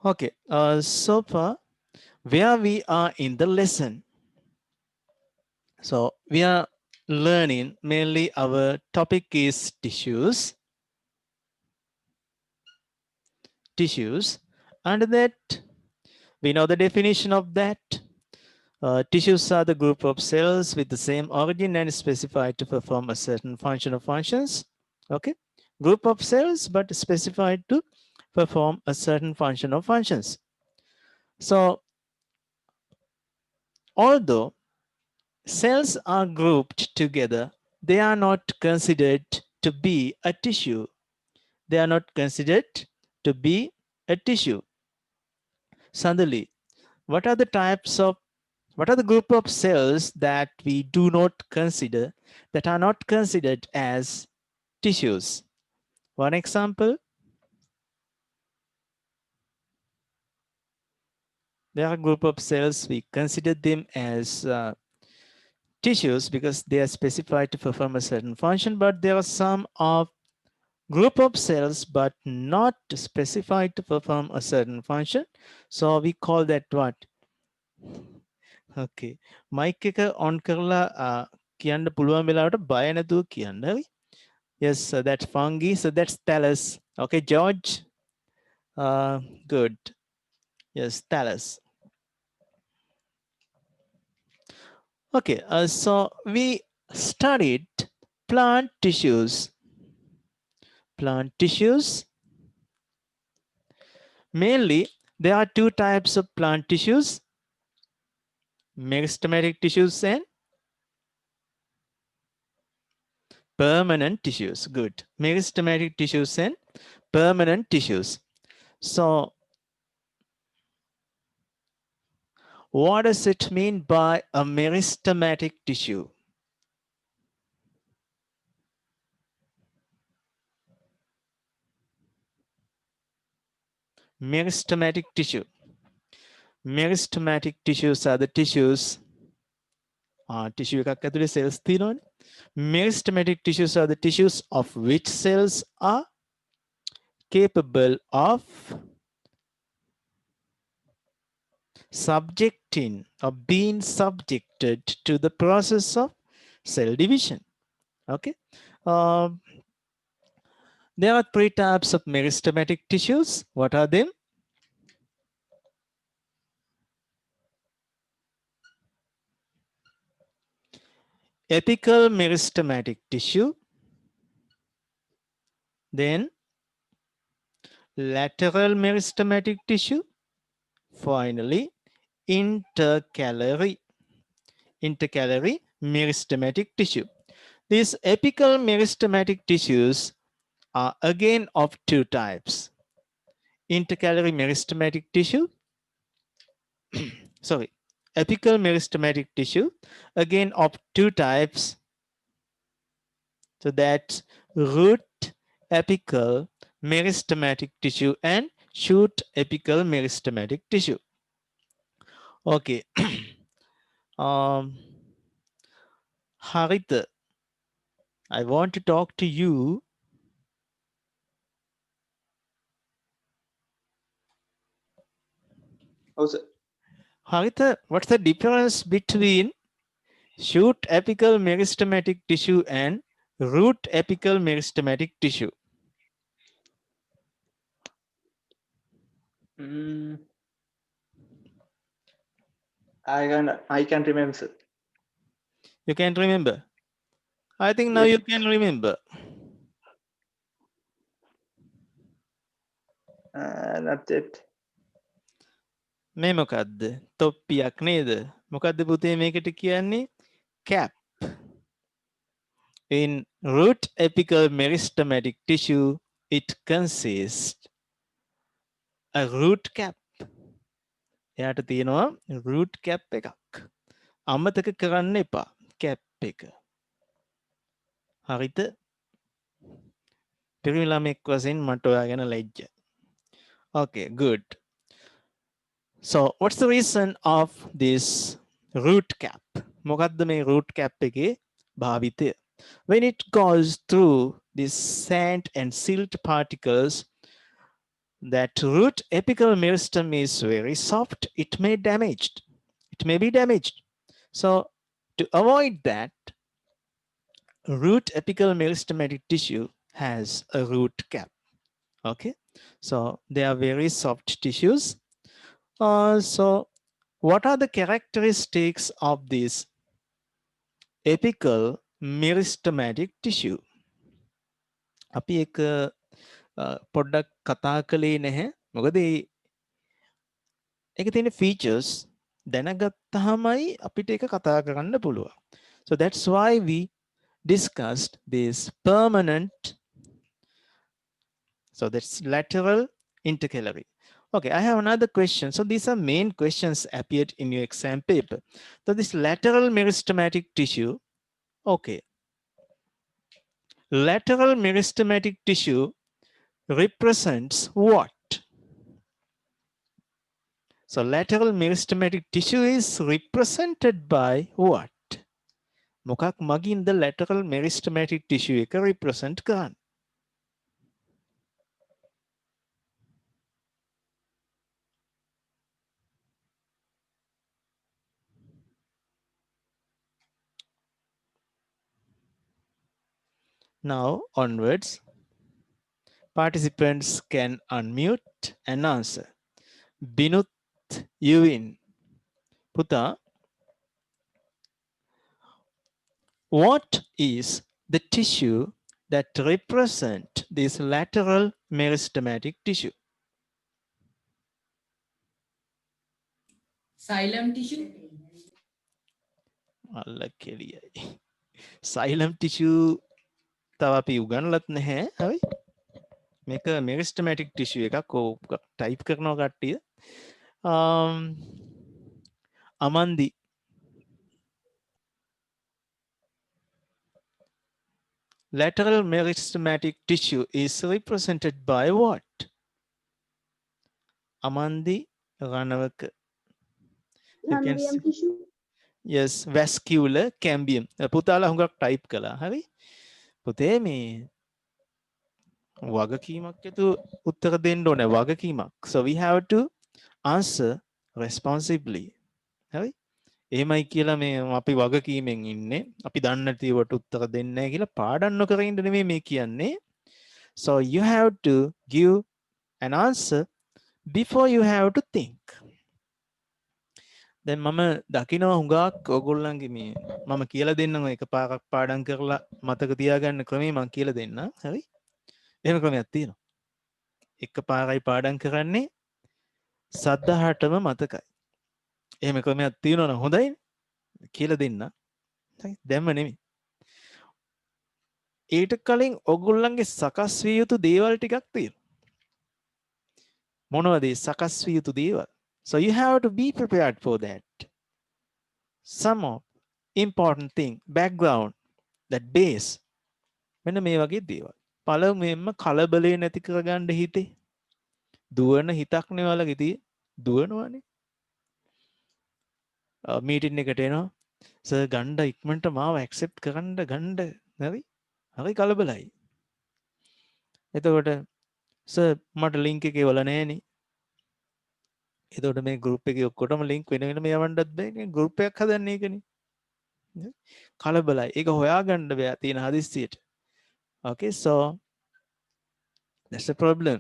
Okay, so far where we are in the lesson. So we are learning mainly our topic is tissues. Tissues. Under that, we know the definition of that. Tissues are the group of cells with the same origin and specified to perform a certain function or functions. Okay, group of cells but specified to perform a certain function or functions. So although cells are grouped together, they are not considered to be a tissue. They are not considered to be a tissue. Suddenly, what are the types of what are the group of cells that we do not consider, that are not considered as tissues? One example, there are a group of cells we consider them as tissues because they are specified to perform a certain function, but there are some of group of cells but not specified to perform a certain function. So we call that what? Okay. Mic එක on කරලා කියන්න පුළුවන් වෙලාවට බය නැතුව කියන්න. හරි? Yes, that's fungi. So that's thallus. Okay, George. Good. Yes, thallus. Okay, so we studied plant tissues. Plant tissues. Mainly, there are two types of plant tissues: meristematic tissues and permanent tissues. Good. Meristematic tissues and permanent tissues. So, what does it mean by a meristematic tissue? Meristematic tissue. Meristematic tissues are the tissues. Tissue එකක් ඇතුලේ cells තියෙනවනේ. Meristematic tissues are the tissues of which cells are capable of subjecting or being subjected to the process of cell division. Okay. Um, there are three types of meristematic tissues. What are them? Apical meristematic tissue, then lateral meristematic tissue, finally intercalary meristematic tissue. These apical meristematic tissues are again of two types: intercalary meristematic tissue, sorry, apical meristematic tissue, again of two types. So that's root apical meristematic tissue and shoot apical meristematic tissue. Okay. Harita, I want to talk to you. Oh, sir. Harita, what's the difference between shoot apical meristematic tissue and root apical meristematic tissue? Mm, I can remember, sir. You can remember. I think now Yes. you can remember. Not yet. මේ මොකක්ද? තොප්පියක් නේද? මොකක්ද පුතේ මේකට කියන්නේ? Cap. In root apical meristematic tissue, it consists a root cap. එයාට තියෙනවා root cap එකක්. අමතක කරන්න එපා cap එක. හරිද? පිරිමි ළමෙක් වශයෙන් මට ඔයා ගැන ලැජ්ජයි. Okay, good. So, what's the reason of this root cap? මොකද්ද මේ root cap එකේ භාවිතය? When it goes through this sand and silt particles, that root apical meristem is very soft, it may damaged. It may be damaged. So to avoid that, root apical meristematic tissue has a root cap. Okay, so they are very soft tissues. So what are the characteristics of this apical meristematic tissue? අපි එක පොඩ්ඩක් කතා කළේ නැහැ. මොකද ඒක තියෙන features දැනගත්තාමයි අපිට ඒක කතා කරන්න පුළුවන්. So that's why we discussed this permanent. So that's lateral intercalary. Okay, I have another question. So these are main questions appeared in your exam paper. So this lateral meristematic tissue, okay. Lateral meristematic tissue represents what? So lateral meristematic tissue is represented by what? මොකක් මගින්ද lateral meristematic tissue එක represent කරන්නේ? Now onwards, participants can unmute and answer. Binut Yuin, Puta, what is the tissue that represent this lateral meristematic tissue? Xylem tissue. අල්ල කෙලියයි. Xylem tissue තව අපි උගන්ලත් නැහැ. හරි? මේක meristematic tissue එකක්. ඔව් type කරනවා කට්ටිය. Amandi. Lateral meristematic tissue is represented by what? Amandi Ranavaka. You can Cambium see. tissue. Yes, vascular cambium. පුතාලා හුඟක් type කළා. හරි? පුතේ මේ වගකීමක් යතු උත්තර දෙන්න ඕනේ වගකීමක්. So we have to answer responsibly. හරි? එහෙමයි කියලා මේ අපි වගකීමෙන් ඉන්නේ. අපි දන්නේ නැතිවට උත්තර දෙන්නේ නැහැ කියලා පාඩම් නොකර ඉන්න නෙමෙයි මේ කියන්නේ. So you have to give an answer before you have to think. දැන් මම දකිනවා හුඟක් ඔයගොල්ලන්ගේ මේ මම කියලා දෙන්නම් එක පාරක් පාඩම් කරලා මතක තියාගන්න ක්‍රමේ මම කියලා දෙන්නම්. හරි? එහෙම ක්‍රමයක් තියෙනවා. එක පාරයි පාඩම් කරන්නේ සද්ධාහටම මතකයි. එහෙම ක්‍රමයක් තියෙනවා නම් හොඳයි. කියලා දෙන්න. හරි? දැම්ම නෙමෙයි. ඊට කලින් ඔයගොල්ලන්ගේ සකස් විය යුතු දේවල් ටිකක් තියෙනවා. මොනවද ඒ සකස් විය යුතු දේවල්? So you have to be prepared for that. Some of important thing, background, that base. මෙන්න මේ වගේ දේවල්. පළමුවෙන්ම කලබලේ නැති කරගන්න හිතේ. දුවන හිතක් නේ ඔයාලගේ තියෙන්නේ. දුවනවානේ. මීටින් එකට එනවා. සර් ගණ්ඩ ඉක්මනට මාව ඇක්සෙප්ට් කරන්න ගණ්ඩ. හරි? හරි කලබලයි. එතකොට සර් මට ලින්ක් එක එවලා නැහනේ. එතකොට මේ group එකේ ඔක්කොටම link වෙන වෙනම යවන්නත් බෑ. group එකක් හදන්නේ ඒකනේ. කලබලයි. ඒක හොයාගන්න බෑ තියෙන හදිස්සියට. Okay, so that's the problem.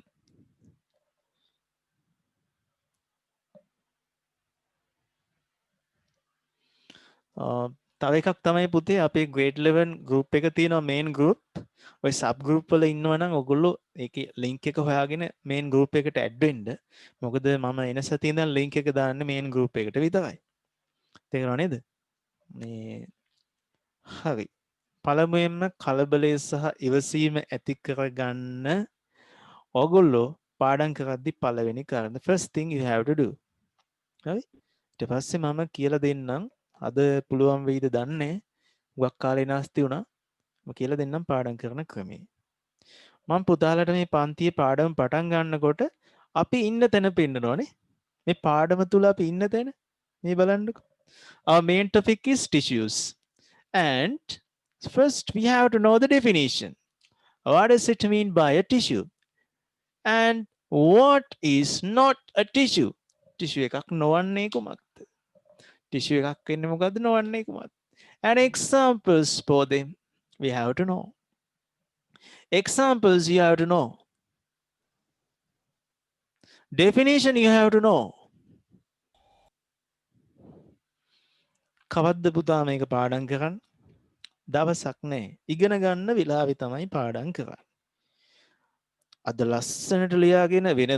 තව එකක් තමයි පුතේ අපේ grade 11 group එක තියෙනවා main group. ඔය sub group වල ඉන්නවා නම් ඔයගොල්ලෝ ඒකේ link එක හොයාගෙන main group එකට add වෙන්න. මොකද මම එන සතියේ ඉඳන් link එක දාන්නේ main group එකට විතරයි. තේරෙනව නේද? මේ හරි. පළමුවෙන්ම කලබලය සහ ඉවසීම ඇති කරගන්න ඔයගොල්ලෝ පාඩම් කරද්දි පළවෙනි කරන first thing you have to do. හරි? ඊට පස්සේ මම කියලා දෙන්නම්. අද පුළුවන් වෙයිද දන්නේ. හුඟක් කාලේ නාස්ති වුණා. මම කියලා දෙන්නම් පාඩම් කරන ක්‍රමය. මම පුතාලට මේ පන්තියේ පාඩම පටන් ගන්නකොට අපි ඉන්න තැන පෙන්නනෝනේ. මේ පාඩම තුල අපි ඉන්න තැන මේ බලන්නකෝ. Our main topic is tissues. And first we have to know the definition. What does it mean by a tissue? And What is not a tissue? Tissue එකක් නොවන්නේ කුමක්ද? Tissue එකක් වෙන්නේ මොකද්ද නොවන්නේ කුමක්ද? And examples for them we have to know. Examples you have to know. Definition you have to know. කවද්ද පුතා මේක පාඩම් කරන්න? දවසක් නෑ. ඉගෙන ගන්න වෙලාවෙ තමයි පාඩම් කරන්නේ. අද ලස්සනට ලියාගෙන වෙන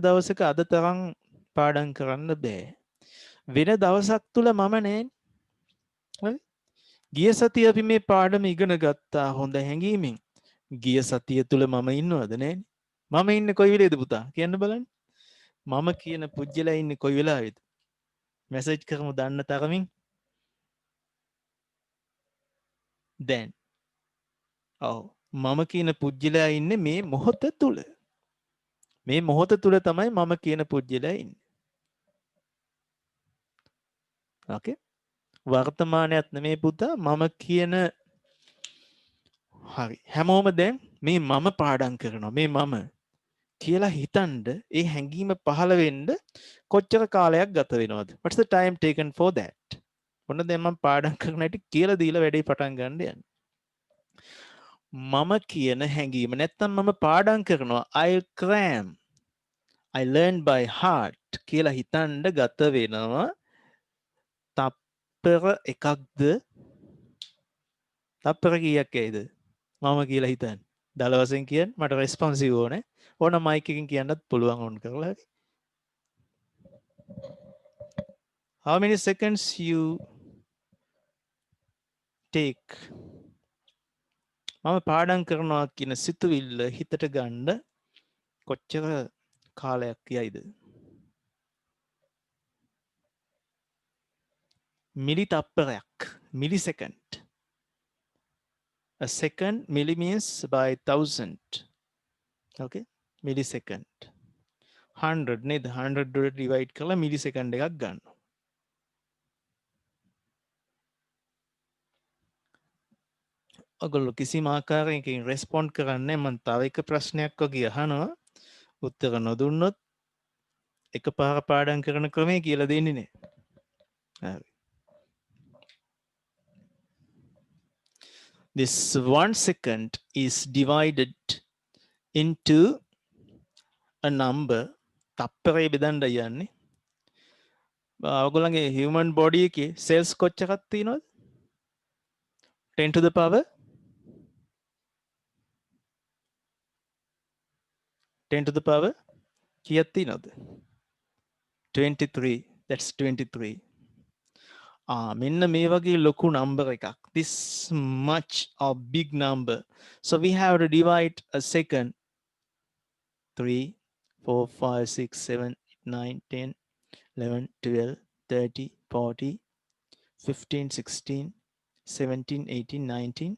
දවසක අද තරම් පාඩම් කරන්න බෑ. වෙන දවසක් තුල මම නෑ. හරි? ගිය සතිය අපි මේ පාඩම ඉගෙන ගත්තා හොඳ හැඟීමෙන්. ගිය සතිය තුල මම ඉන්නවද නෑනේ? මම ඉන්නේ කොයි වෙලේද පුතා? කියන්න බලන්න. මම කියන පුජ්‍යලා ඉන්නේ කොයි වෙලාවේද? මැසේජ් කරමු දන්න තරමින්. දැන්. ඔව්. මම කියන පුජ්‍යලා ඉන්නේ මේ මොහොත තුල. මේ මොහොත තුල තමයි මම කියන පුජ්‍යලා ඉන්නේ. ඕකේ? වර්තමානයත් නෙමේ පුතා මම කියන හරි හැමෝම දැන් මේ මම පාඩම් කරනවා මේ මම කියලා හිතනද ඒ හැඟීම පහළ වෙන්න කොච්චර කාලයක් ගත වෙනවද? What's the time taken for that? ඔන්න දැන් මම පාඩම් කරන හැටි කියලා දීලා වැඩේ පටන් ගන්න යන්නේ. මම කියන හැඟීම නැත්තම් මම පාඩම් කරනවා I'll cram I learn by heart කියලා හිතන්න ගත වෙනවා තප්පර එකක්ද තප්පර කීයක් ඇයිද මම කියලා හිතන්න දල වශයෙන් කියන්න මට රෙස්පොන්සිව් ඕනේ ඕන මයික් එකකින් කියන්නත් පුළුවන් ඕන් කරලා හරි how many seconds you take මම පාඩම් කරනවා කියන සිතුවිල්ල හිතට ගන්න කොච්චර කාලයක් යයිද මිලි තප්පරයක් millisecond a second milli means by 1000 okay millisecond 100 නේද 100 වලට divide කරලා millisecond එකක් ගන්නවා ඔයගොල්ලෝ කිසිම ආකාරයකින් රෙස්පොන්ඩ් කරන්නේ මම තව එක ප්‍රශ්නයක් වගේ අහනවා උත්තර නොදුන්නොත් එකපාර පාඩම් කරන ක්‍රමය කියලා දෙන්නේ නැහැ හරි this 1 second is divided into a number තප්පරේ බෙදන්න යන්නේ ඔයගොල්ලන්ගේ human body එකේ cells කොච්චරක් තියෙනවද 10 to the power 10 to the power කීයක් තියෙනවද 23 that's 23 මෙන්න මේ වගේ ලොකු number එකක් this much of big number so we have to divide a second 3 4 5 6 7 9 10 11 12 30 40 15 16 17 18 19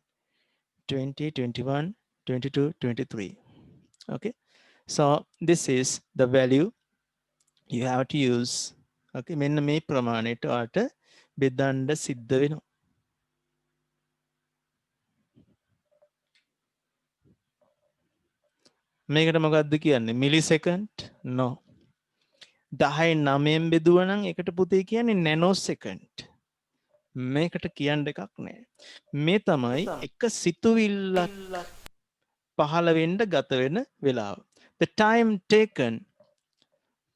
20 21 22 23 okay so this is the value you have to use okay මෙන්න මේ ප්‍රමාණයට ආට බෙදන්න සිද්ධ වෙනවා මේකට මොකක්ද කියන්නේ මිලිසෙකන්ඩ් no 10 9න් බෙදුවා නම් ඒකට පුතේ කියන්නේ නැනෝසෙකන්ඩ් මේකට කියන්න එකක් නැහැ මේ තමයි එක සිතුවිල්ලක් පහළ වෙන්න ගත වෙන වෙලාව the time taken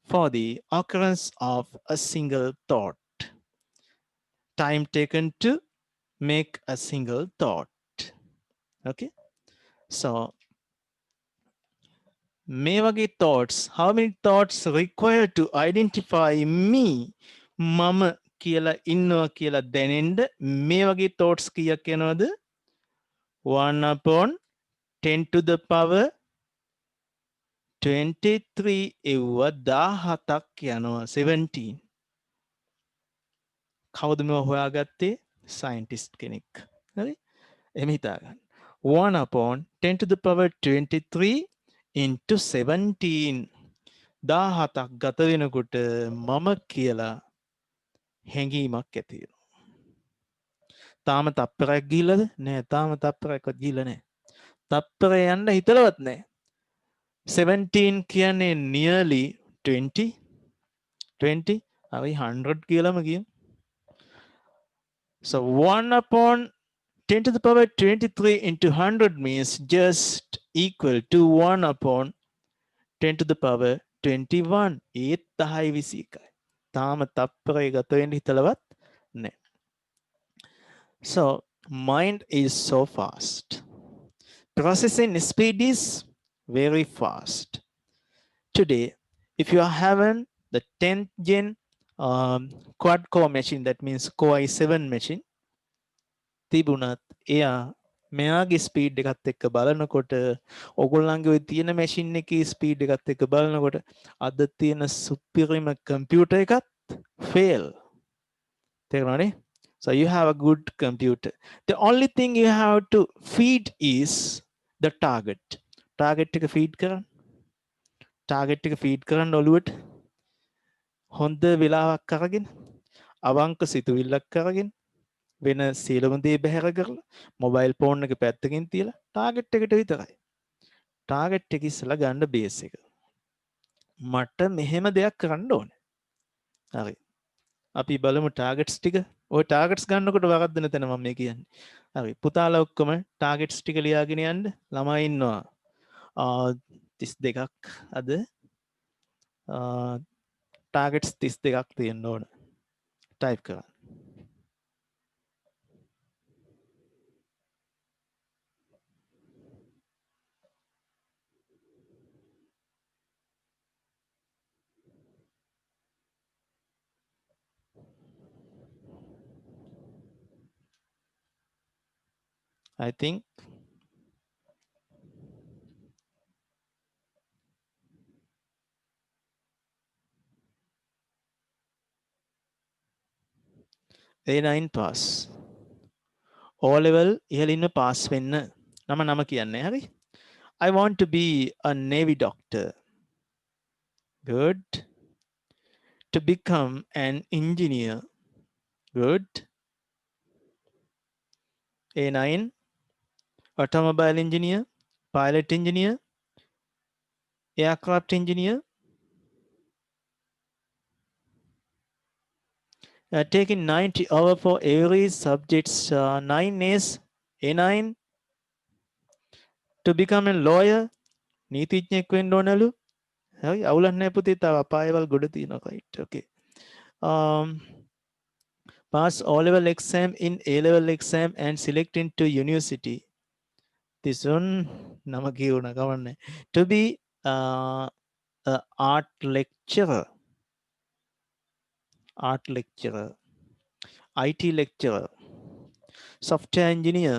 for the occurrence of a single thought time taken to make a single thought okay so මේ වගේ thoughts how many thoughts required to identify me මම කියලා ඉන්නවා කියලා දැනෙන්න මේ වගේ thoughts කීයක් යනවද 1 upon 10 to the power 23 එව්ව 17ක් යනවා 17 කවුද මේ හොයාගත්තේ සයන්ටිස්ට් කෙනෙක් හරි එහෙම හිතා ගන්න 1 upon 10 to the power 23 into 17 17ක් ගත වෙනකොට මම කියලා හැඟීමක් ඇති වෙනවා. තාම තප්පරයක් ගිහිල්ලාද? නෑ තාම තප්පරයක්වත් ගිහිල්ලා නෑ. තප්පරය යන්න හිතලවත් නෑ. 17 කියන්නේ nearly 20. 20 අපි 100 කියලාම කියමු. So 1 upon 10 to the power 23 into 100 means just equal to 1 upon 10 to the power 21. ඒත් 10 21යි. තාම තප්පරේ ගත වෙන්න හිතලවත් නැහැ. So mind is so fast. Processing speed is very fast. Today, if you are having the 10th gen quad core machine, that means Core i7 machine, තිබුණත් එයා මෙයාගේ speed එකත් එක්ක බලනකොට ඔගොල්ලන්ගේ ඔය තියෙන මැෂින් එකේ ස්පීඩ් එකත් එක්ක බලනකොට අද තියෙන සුපිරිම කම්පියුටර් එකත් fail. තේරුණානේ? So you have a good computer. The only thing you have to feed is the target. Target එක feed කරන්න. Target එක feed කරන්න ඔළුවට හොඳ වෙලාවක් අරගෙන අවංක සිතුවිල්ලක් අරගෙන වෙන සියලුම දේ බැහැර කරලා මොබයිල් ෆෝන් එක පැත්තකින් තියලා ටාගට් එකට විතරයි. ටාගට් එක ඉස්සලා ගන්න බේස් එක. මට මෙහෙම දෙයක් කරන්න ඕනේ. හරි. අපි බලමු ටාගට්ස් ටික. ඔය ටාගට්ස් ගන්නකොට වරද්දන තැන මම මේ කියන්නේ. හරි. පුතාලා ඔක්කොම ටාගට්ස් ටික ලියාගෙන යන්න. ළමයි ඉන්නවා 32ක් අද. ටාගට්ස් 32ක් තියෙන්න ඕන. ටයිප් කරන්න. I think A9 pass. O level ඉහළින්ම pass වෙන්න නම කියන්නේ. හරි. I want to be a Navy doctor. Good. To become an engineer. Good. A9. Automobile engineer. Pilot engineer. Aircraft engineer. Taking 90 over for every subjects. 9 is A9. To become a lawyer. නීතිඥයෙක් වෙන්න ඕනලු. හරි අවුලක් නැහැ පුතේ. තව අපායවල් ගොඩ තියෙනවා. right. Okay. Pass O-level exam in A-level exam and select into university. This one නම කියවුණ කවන්නේ. To be a art lecturer. Art lecturer. IT lecturer. Software engineer.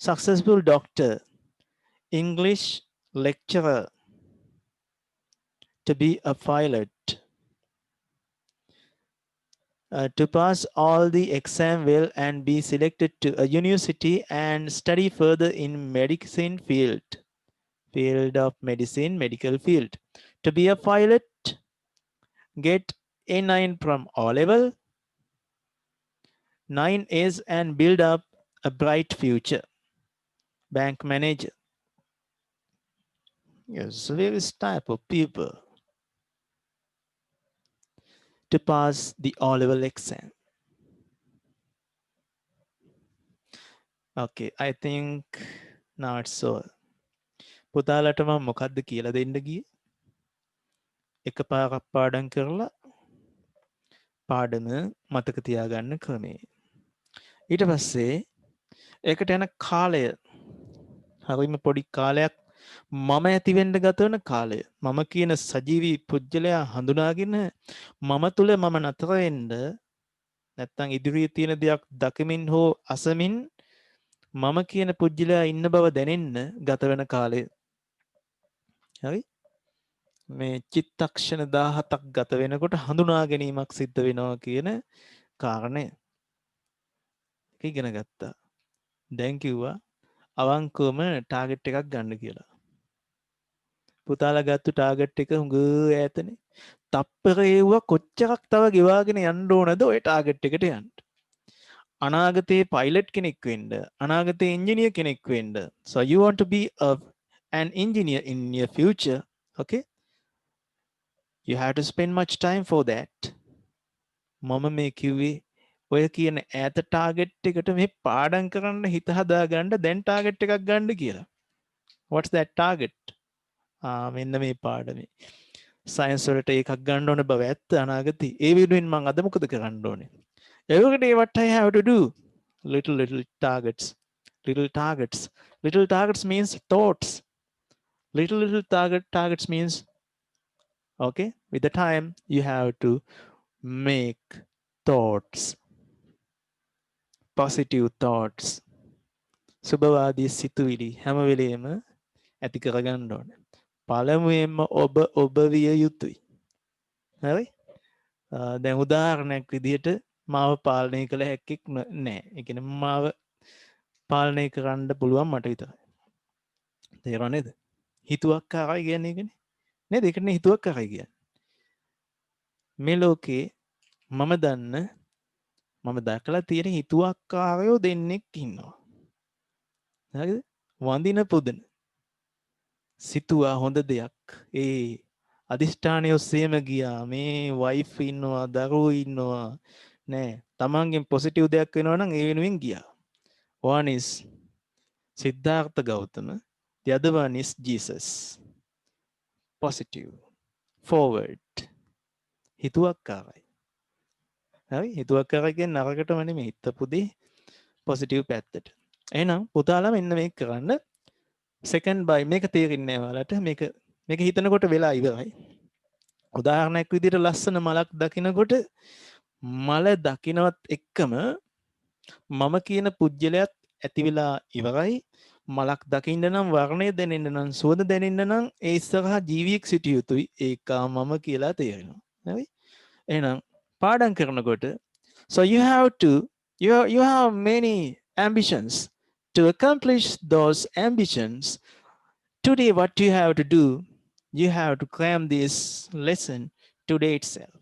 Successful doctor. English lecturer. To be a pilot. To pass all the exam well and be selected to a university and study further in medicine field of medicine, medical field. To be a pilot, get A9 from O level, 9 is and build up a bright future. Bank manager. Yes, various type of people to pass the O level exam. Okay, I think now it's so. පුතාලට මම මොකද්ද කියලා දෙන්න ගියේ? එකපාරක් පාඩම් කරලා පාඩම මතක තියාගන්න ක්‍රමය. ඊට පස්සේ ඒකට යන කාලය හරිම පොඩි කාලයක් මම ඇති වෙන්න ගත වෙන කාලය. මම කියන සජීවී පුජ්‍යලයා හඳුනාගෙන මම තුල මම නතර වෙන්න නැත්තම් ඉදිරියේ තියෙන දෙයක් දකිමින් හෝ අසමින් මම කියන පුජ්‍යලයා ඉන්න බව දැනෙන්න ගත වෙන කාලය. හරි? මේ චිත්තක්ෂණ 17ක් ගත වෙනකොට හඳුනා ගැනීමක් සිද්ධ වෙනවා කියන කාරණය ඉගෙන ගත්තා. දැන් කිව්වා අවංකවම ටාගට් එකක් ගන්න කියලා. පුතාලා ගත්ත ටාගට් එක හුඟ ඈතනේ. තප්පරේව කොච්චරක් තව ගෙවාගෙන යන්න ඕනද ඔය ටාගට් එකට යන්න. අනාගතේ පයිලට් කෙනෙක් වෙන්න, අනාගතේ ඉංජිනේර් කෙනෙක් වෙන්න. So you want to be a an engineer in near future, okay, you have to spend much time for that. මම මේ කිව්වේ ඔය කියන ඈත ටාගට් එකට මේ පාඩම් කරන්න හිත හදාගන්න දැන් ටාගට් එකක් ගන්න කියලා. What's that target? මෙන්න මේ පාඩමේ. සයන්ස් වලට එකක් ගන්න ඕන බව ඇත්ත අනාගතේ. ඒ වෙනුවෙන් මම අද මොකද කරන්න ඕනේ? Every day what I have to do? Little targets. Little targets. Little targets means thoughts. Little targets means, okay, with the time you have to make thoughts, positive thoughts. සුබවාදී සිතුවිලි හැම වෙලේම ඇති කරගන්න ඕනේ. පළමුවෙන්ම ඔබ විය යුතුයි. හරි? දැන් උදාහරණයක් විදිහට මාව පාලනය කළ හැක්කෙක් නැහැ. ඒ කියන්නේ මාව පාලනය කරන්න පුළුවන් මට විතරයි. තේරුණා නේද? හිතුවක්කාරයි කියන්නේ ඒකනේ. නේද? ඒකනේ හිතුවක්කාරයි කියන්නේ. මේ ලෝකේ මම දන්න මම දැකලා තියෙන හිතුවක්කාරයෝ දෙන්නෙක් ඉන්නවා. හරිද? වඳින පුදන සිතුවා හොඳ දෙයක්. ඒ අදිෂ්ඨානය ඔස්සේම ගියා. මේ වයිෆ් ඉන්නවා, දරුවෝ ඉන්නවා. නෑ. තමන්ගෙන් පොසිටිව් දෙයක් වෙනවා නම් ඒ වෙනුවෙන් ගියා. One is Siddhartha Gautama. The other one is Jesus. Positive. Forward. හිතුවක්කාරයි. හරි? හිතුවක්කාරයි කියන්නේ නරකටම නෙමෙයි. හිතපු දේ පොසිටිව් පැත්තට. එහෙනම් පුතාලා මෙන්න මේක කරන්න. සෙකන්ඩ් බයි මේක තේරෙන්නේ නැහැ ඔයාලට. මේක හිතනකොට වෙලා ඉවරයි. උදාහරණයක් විදිහට ලස්සන මලක් දකිනකොට මල දකිනවත් එක්කම මම කියන පුජ්‍යලයක් ඇති වෙලා ඉවරයි. මලක් දකින්න නම් වර්ණය දැනෙන්න නම් සුවඳ දැනෙන්න නම් ඒ ඉස්සරහා ජීවියෙක් සිටිය යුතුයි. ඒක මම කියලා තේරෙනවා. හරි? එහෙනම් පාඩම් කරනකොට so you have many ambitions. To accomplish those ambitions, today what you have to do, you have to cram this lesson today itself.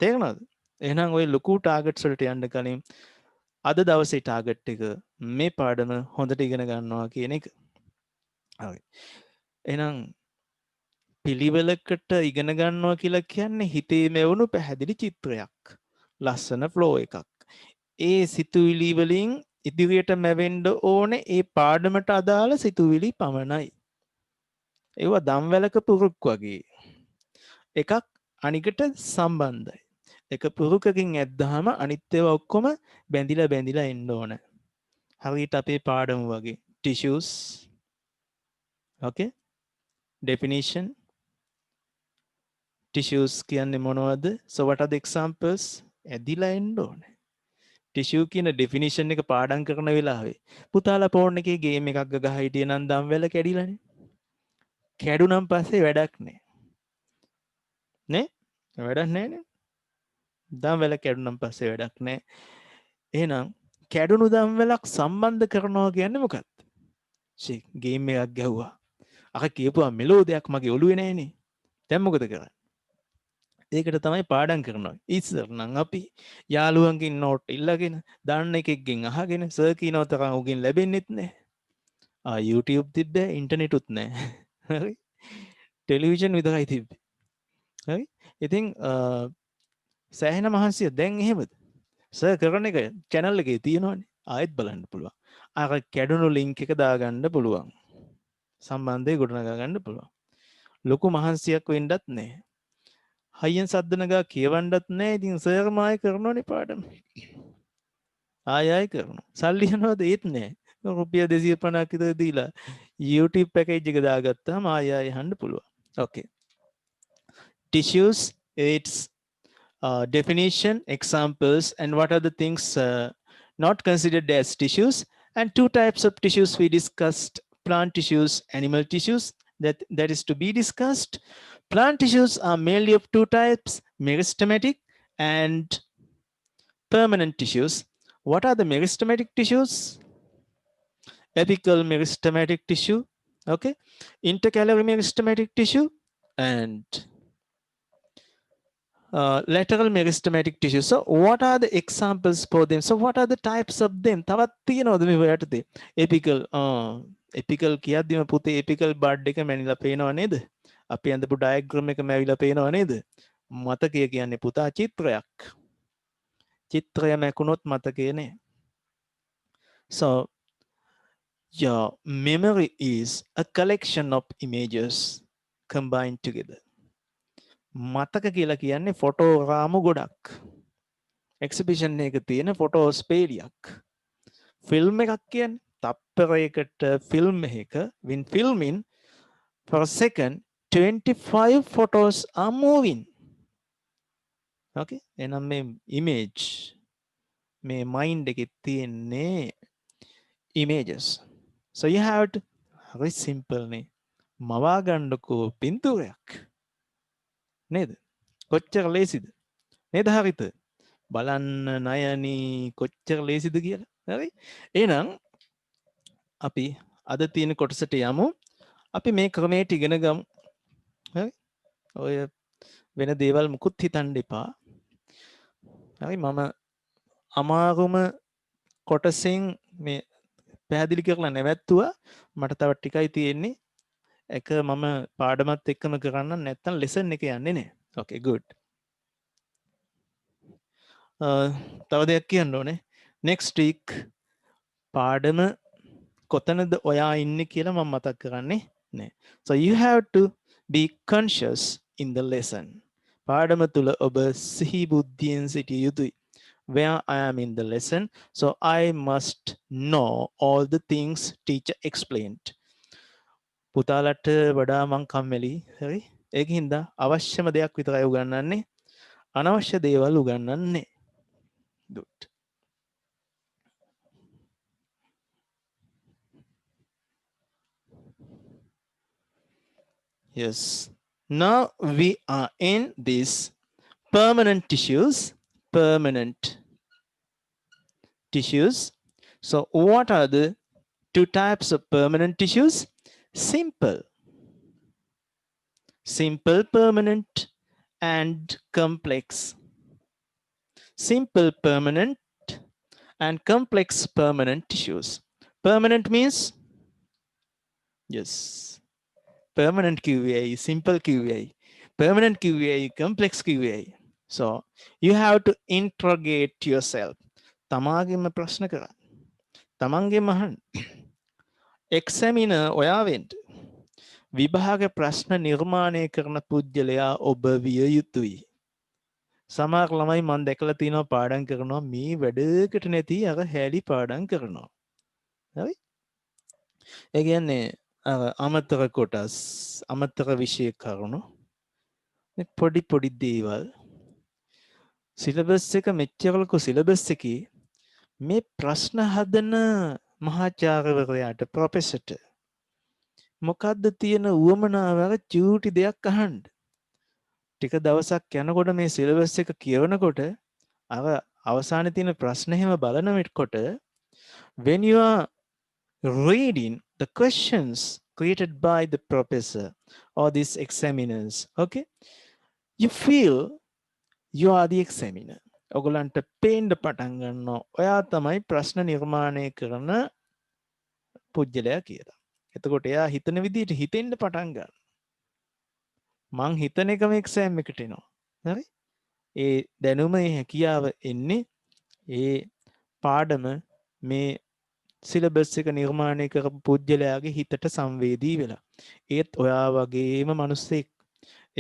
තේරුණාද? එහෙනම් ඔය ලොකු ටාගට්ස් වලට යන්න කලින් අද දවසේ ටාගට් එක මේ පාඩම හොඳට ඉගෙන ගන්නවා කියන එක. හරි. එහෙනම් පිළිවෙලකට ඉගෙන ගන්නවා කියලා කියන්නේ හිතේ මෙවුණු පැහැදිලි චිත්‍රයක්. ලස්සන ෆ්ලෝ එකක්. ඒ සිතුවිලි වලින් ඉදිරියට මැවෙන්න ඕනේ ඒ පාඩමට අදාළ සිතුවිලි පමණයි. ඒවා දම්වැලක පුරුක් වගේ. එකක් අනිකට සම්බන්ධයි. එක පුරුකකින් ඇද්දාම අනිත් ඒවා ඔක්කොම බැඳිලා එන්න ඕන. හරියට අපේ පාඩම වගේ. Tissues. Okay? Definition. Tissues කියන්නේ මොනවද? So what are the examples? ඇදිලා එන්න ඕනේ. ටිෂියු කියන ඩෙෆිනිෂන් එක පාඩම් කරන වෙලාවේ පුතාලා ෆෝන් එකේ ගේම් එකක් ගහ හිටියේ නම් දම්වැල කැඩිලානේ. කැඩුනම් පස්සේ වැඩක් නැහැ. නේ? වැඩක් නැහැනේ. දම්වැල කැඩුනම් පස්සේ වැඩක් නැහැ. එහෙනම් කැඩුණු දම්වැලක් සම්බන්ධ කරනවා කියන්නේ මොකක්ද? ගේම් එකක් ගැහුවා. අර කියපුවා මෙලෝඩියක් මගේ ඔළුවේ නැහැනේ. දැන් මොකද කරන්නේ? ඒකට තමයි පාඩම් කරනවා. ඉස්සර නම් අපි යාළුවන්ගෙන් නෝට් ඉල්ලගෙන දාන්න එකෙක්ගෙන් අහගෙන සර් කියනවා තරම් උගෙන් ලැබෙන්නෙත් නැහැ. YouTube තිබ්බේ ඉන්ටර්නෙට් උත් නැහැ. හරි? ටෙලිවිෂන් විතරයි තිබ්බේ. හරි? ඉතින් සෑහෙන මහන්සිය දැන් එහෙමද? සර් කරන එක channel එකේ තියෙනවනේ. ආයෙත් බලන්න පුළුවන්. අර කැඩුණු link එක දාගන්න පුළුවන්. සම්බන්ධය ගොඩනගා ගන්න පුළුවන්. ලොකු මහන්සියක් වෙන්නත් නැහැ. හයියෙන් සද්ද නගා කියවන්නත් නැහැ. ඉතින් සර් මාය කරනෝනේ පාඩම. ආයෙ කරනවා. සල්ලි යනවාද ඒත් නැහැ. රුපියල් 250ක් විතර දීලා YouTube package එක දාගත්තාම ආයෙ අහන්න පුළුවන්. Okay. Tissues, its definition, examples, and what are the things not considered as tissues. And two types of tissues we discussed: plant tissues, animal tissues. That is to be discussed. Plant tissues are mainly of two types: meristematic and permanent tissues. What are the meristematic tissues? Apical meristematic tissue, okay, intercalary meristematic tissue, and lateral meristematic tissue. So what are the examples for them? So what are the types of them? තවත් තියෙනවද මේ යටතේ? Apical apical කියද්දිම පුතේ apical bud එක මැනිලා පේනව නේද? අපි අඳපු diagram එක මැවිලා පේනව නේද? මතකය කියන්නේ පුතා චිත්‍රයක්. චිත්‍රය මැකුණොත් මතකය නෑ. So your memory is a collection of images combined together. මතක කියලා කියන්නේ ෆොටෝ රාමු ගොඩක්. එක්සිබිෂන් එක තියෙන ෆොටෝස් පේලියක්. ෆිල්ම් එකක් කියන්නේ තප්පරයකට ෆිල්ම් එක when filming for a second 25 photos are moving. Okay, එහෙනම් මේ image මේ mind එකේ තියෙන්නේ images. So you have to very simple නේ මවා ගන්නකෝ පින්තූරයක් නේද? කොච්චර ලේසිද? නේද හරිද? බලන්න නයනී කොච්චර ලේසිද කියලා. හරි? එහෙනම් අපි අද තියෙන කොටසට යමු. අපි මේ ක්‍රමයට ඉගෙන ගමු. හරි? ඔය වෙන දේවල් මුකුත් හිතන්න එපා. හරි? මම අමාරුම කොටසෙන් මේ පැහැදිලි කරලා නැවැත්තුවා. මට තව ටිකයි තියෙන්නේ. එක මම පාඩමත් එක්කම කරන්න නැත්නම් ලෙසන් එක යන්නේ නැහැ. Okay, good. තව දෙයක් කියන්න ඕනේ. Next week පාඩම කොතනද ඔයා ඉන්නේ කියලා මම මතක් කරන්නේ නැහැ. So you have to be conscious in the lesson. පාඩම තුල ඔබ සිහි බුද්ධියෙන් සිටිය යුතුයි. Where I am in the lesson, so I must know all the things teacher explained. පුතාලට වඩා මං කම්මැලි. හරි? ඒකින්ද අවශ්‍යම දෙයක් විතරයි උගන්වන්නේ. අනවශ්‍ය දේවල් උගන්වන්නේ. Good. Yes. Now we are in this permanent tissues. Permanent tissues. So what are the two types of permanent tissues? Simple. Simple permanent and complex. Simple permanent and complex permanent tissues. Permanent means, yes, permanent QA, simple QA, permanent QA, complex QA. So you have to interrogate yourself. තමාගෙම ප්‍රශ්න කරන්න. තමන්ගෙම අහන්න. examiner ඔයාවෙන්ට විභාග ප්‍රශ්න නිර්මාණය කරන පුද්ගලයා ඔබ විය යුතුයි. සමහර ළමයි මම දැකලා තියෙනවා පාඩම් කරනවා මේ වැඩකට නැති අර හැලි පාඩම් කරනවා. හරි? ඒ කියන්නේ අමතර කොටස්, අමතර විෂය කරුණු, පොඩි පොඩි දේවල්. සිලබස් එක මෙච්චර ලොකු සිලබස් එකේ මේ ප්‍රශ්න හදන මහාචාර්යවරයාට ප්‍රොෆෙසර්ට මොකද්ද තියෙන උවමනාව චූටි දෙයක් අහන්න. ටික දවසක් යනකොට මේ සිලබස් එක කියවනකොට අර අවසානයේ තියෙන ප්‍රශ්න හැම බලනකොට when you are reading the questions created by the professor or these examiners, okay, you feel you are the examiner. ඔයගලන්ට පේන්න පටන් ගන්නවා ඔයා තමයි ප්‍රශ්න නිර්මාණය කරන පුජ්‍යලයා කියලා. එතකොට එයා හිතන විදිහට හිතෙන්න පටන් ගන්නවා. මං හිතන එකම එක්සෑම් එකට එනවා. හරි? ඒ දැනුම හැකියාව එන්නේ ඒ පාඩම මේ සිලබස් එක නිර්මාණය කරපු පුජ්‍යලයාගේ හිතට සංවේදී වෙලා. ඒත් ඔයා වගේම මිනිස්සෙක්.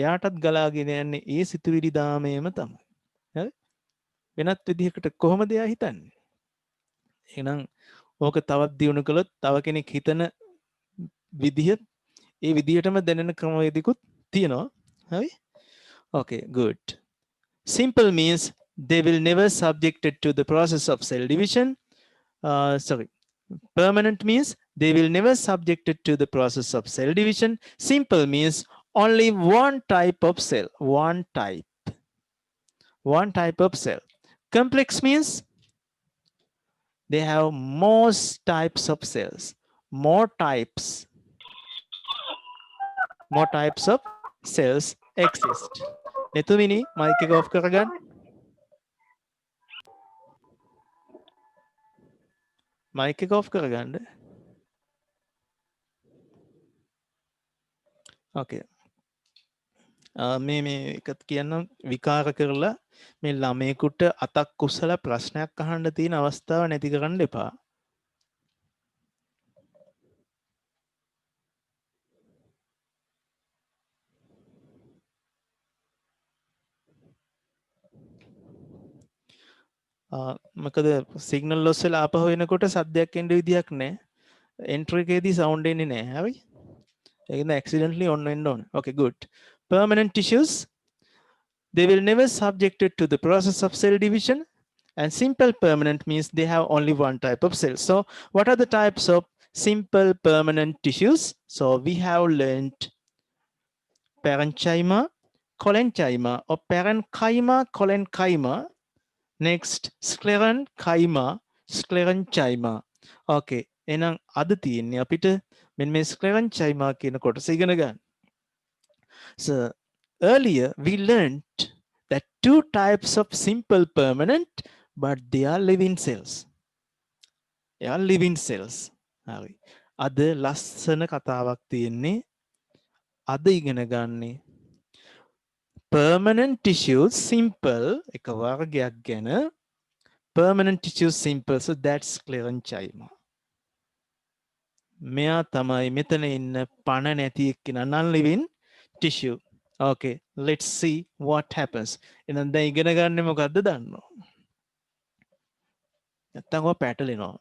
එයාටත් ගලාගෙන යන්නේ ඒ සිතුවිලි දාමයම තමයි. හරි? වෙනත් විදිහකට කොහොමද එයා හිතන්නේ? එහෙනම් ඕක තවත් දියුණු කළොත් තව කෙනෙක් හිතන විදිහ ඒ විදිහටම දැනෙන ක්‍රමවේදිකුත් තියෙනවා. හරි? Okay, good. Simple means they will never subjected to the process of cell division. Sorry. Permanent means they will never subjected to the process of cell division. Simple means only one type of cell. One type of cell. Complex means they have most types of cells. More types of cells exist. netumini mic එක off කරගන්න. mic එක off කරගන්න. okay. මේ එකත් කියන්නම් විකාර කරලා මේ ළමයෙකුට අතක් කුස්සලා ප්‍රශ්නයක් අහන්න තියෙන අවස්ථාව නැති කරන්න එපා. මොකද සිග්නල් ලොස් වෙලා ආපහු එනකොට සද්දයක් එන්න විදියක් නැහැ. එන්ට්‍රි එකේදී සවුන්ඩ් එන්නේ නැහැ. හරි? ඒකෙන්ද accidentally on වෙන්න ඕන. Okay, good. Permanent tissues, they will never subjected to the process of cell division, and simple permanent means they have only one type of cell. So what are the types of simple permanent tissues? So we have learned parenchyma, collenchyma, or parenchyma, collenchyma. Next, sclerenchyma, sclerenchyma. Okay, එහෙනම් අද තියෙන්නේ අපිට මෙන්න මේ sclerenchyma කියන කොටස ඉගෙන ගන්න. So earlier we learned that two types of simple permanent, but they are living cells. They are living cells. හරි. අද ලස්සන කතාවක් තියෙන්නේ. අද ඉගෙන ගන්නේ permanent tissues simple එක වර්ගයක් ගැන. Permanent tissues simple, so that's sclerenchyma. මෙයා තමයි මෙතන ඉන්න පණ නැති එක්කෙනා non-living tissue. Okay, let's see what happens. එහෙනම් දැන් ඉගෙන ගන්න මොකද්ද දන්නව? නැත්තම් ඔය පැටලෙනවා.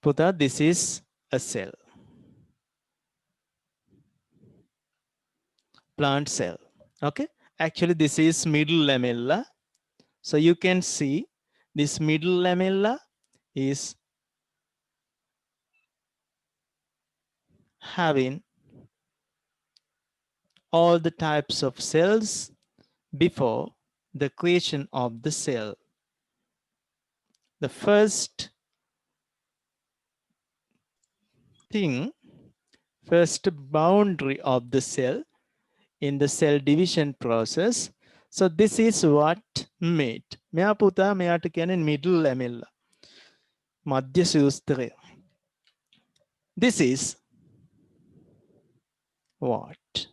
පුතා, this is a cell. Plant cell. Okay, actually this is middle lamella. So you can see this middle lamella is having all the types of cells before the creation of the cell. The first thing, first boundary of the cell in the cell division process. So this is what made. මෙයා පුතා මෙයාට කියන්නේ middle lamella. මධ්‍ය සූස්ත්‍රය. This is what?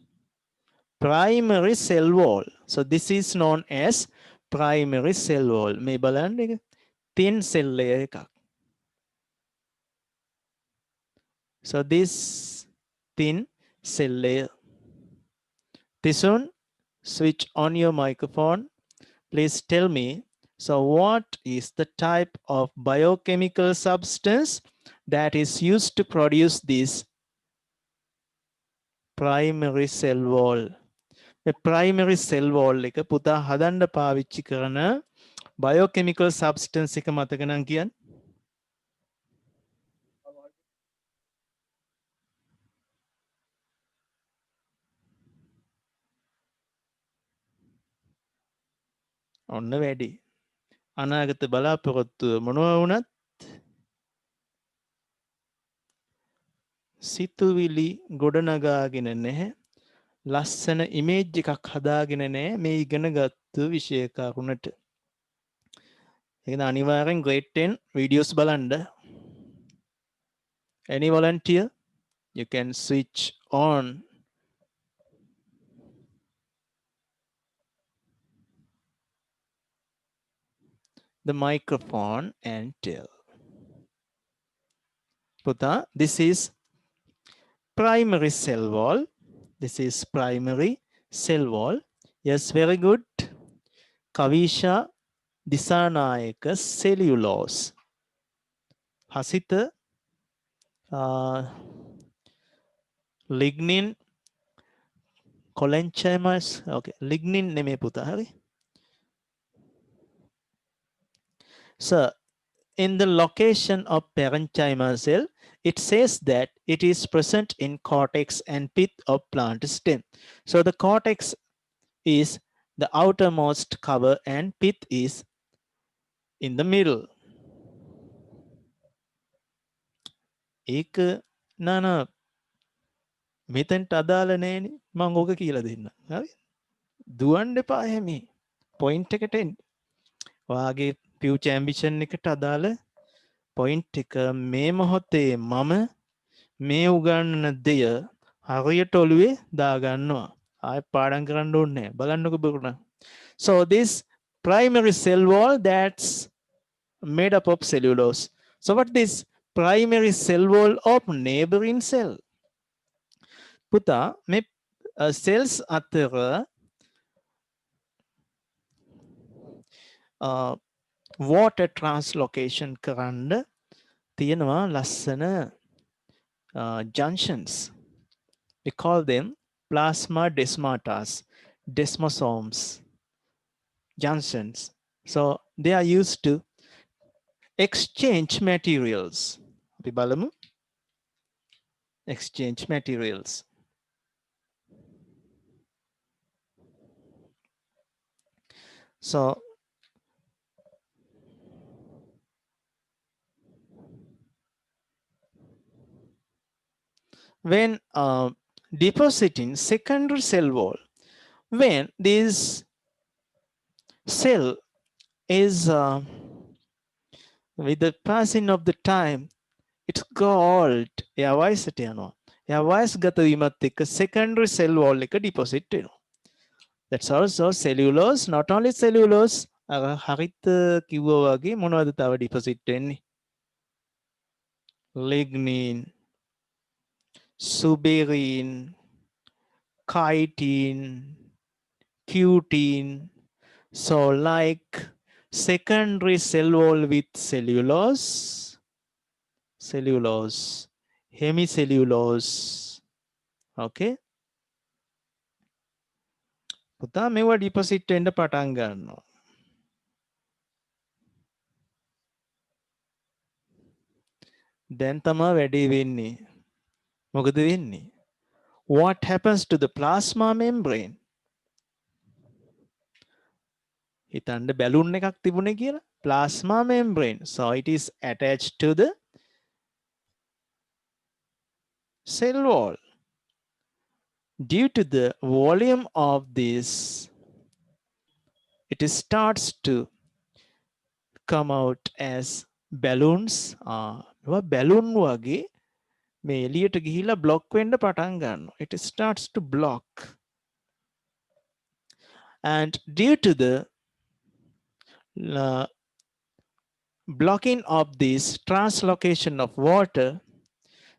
Primary cell wall. So this is known as primary cell wall. මේ බලන්න එක thin cell layer එකක්. So this thin cell layer. Tisun, switch on your microphone. Please tell me, so what is the type of biochemical substance that is used to produce this primary cell wall? The primary cell wall එක පුතා හදන්න පාවිච්චි කරන biochemical substance එක මතක නම් කියන්න. ඔන්න වැඩි. අනාගත බලාපොරොත්තුව මොනවා වුණත් සිතුවිලි ගොඩනගාගෙන නැහැ. ලස්සන ඉමේජ් එකක් හදාගෙන නැහැ මේ ඉගෙනගත්තු විෂය කරුණට. ඒක අනිවාර්යෙන් grade 10 videos බලන්න. Any volunteer? You can switch on the microphone and tell. Puta, this is primary cell wall. This is primary cell wall. Yes, very good. Kavisha Disanayaka cellulose. Hasita lignin collenchymas. Okay, lignin neme puta hari. So in the location of parenchyma cell, it says that it is present in cortex and pith of plant stem. So the cortex is the outermost cover and pith is in the middle. ඒක නානා මෙතෙන්ට අදාළ නෑනේ. මම ඕක කියලා දෙන්නම්. හරි? දුවන්න එපා එහෙම. පොයින්ට් එකට එන්න. ඔයාගේ ෆියුචර් ඇම්බිෂන් එකට අදාළ පොයින්ට් එක මේ මොහොතේ මම මේ උගන්වන දෙය හරියට ඔළුවේ දාගන්නවා. ආයෙ පාඩම් කරන්න ඕනේ නැහැ. බලන්නකෝ බලන්න. So this primary cell wall that's made up of cellulose. So what this primary cell wall of neighboring cell? පුතා මේ cells අතර water translocation කරන්න තියෙනවා ලස්සන junctions. We call them plasma desmatas, desmosomes, junctions. So they are used to exchange materials. අපි බලමු exchange materials. So when depositing secondary cell wall, when this cell is with the passing of the time, it's called එයා වයසට යනවා. එයා වයස්ගත වීමත් එක්ක secondary cell wall එක deposit වෙනවා. That's also cellulose, not only cellulose, අර හරිත කිව්වා වගේ මොනවද තව deposit වෙන්නේ? Lignin, suberin, chitin, cutin. So like secondary cell wall with cellulose, cellulose, hemicellulose. Okay. පුතා මේවා deposit වෙන්න පටන් ගන්නවා. දැන් තමයි වැඩේ වෙන්නේ. මොකද වෙන්නේ? What happens to the plasma membrane? හිතන්න බැලුන් එකක් තිබුණේ කියලා. Plasma membrane. So it is attached to the cell wall. Due to the volume of this, it starts to come out as balloons. balloon වගේ මේ එළියට ගිහිලා block වෙන්න පටන් ගන්නවා. It starts to block. And due to the blocking of this translocation of water,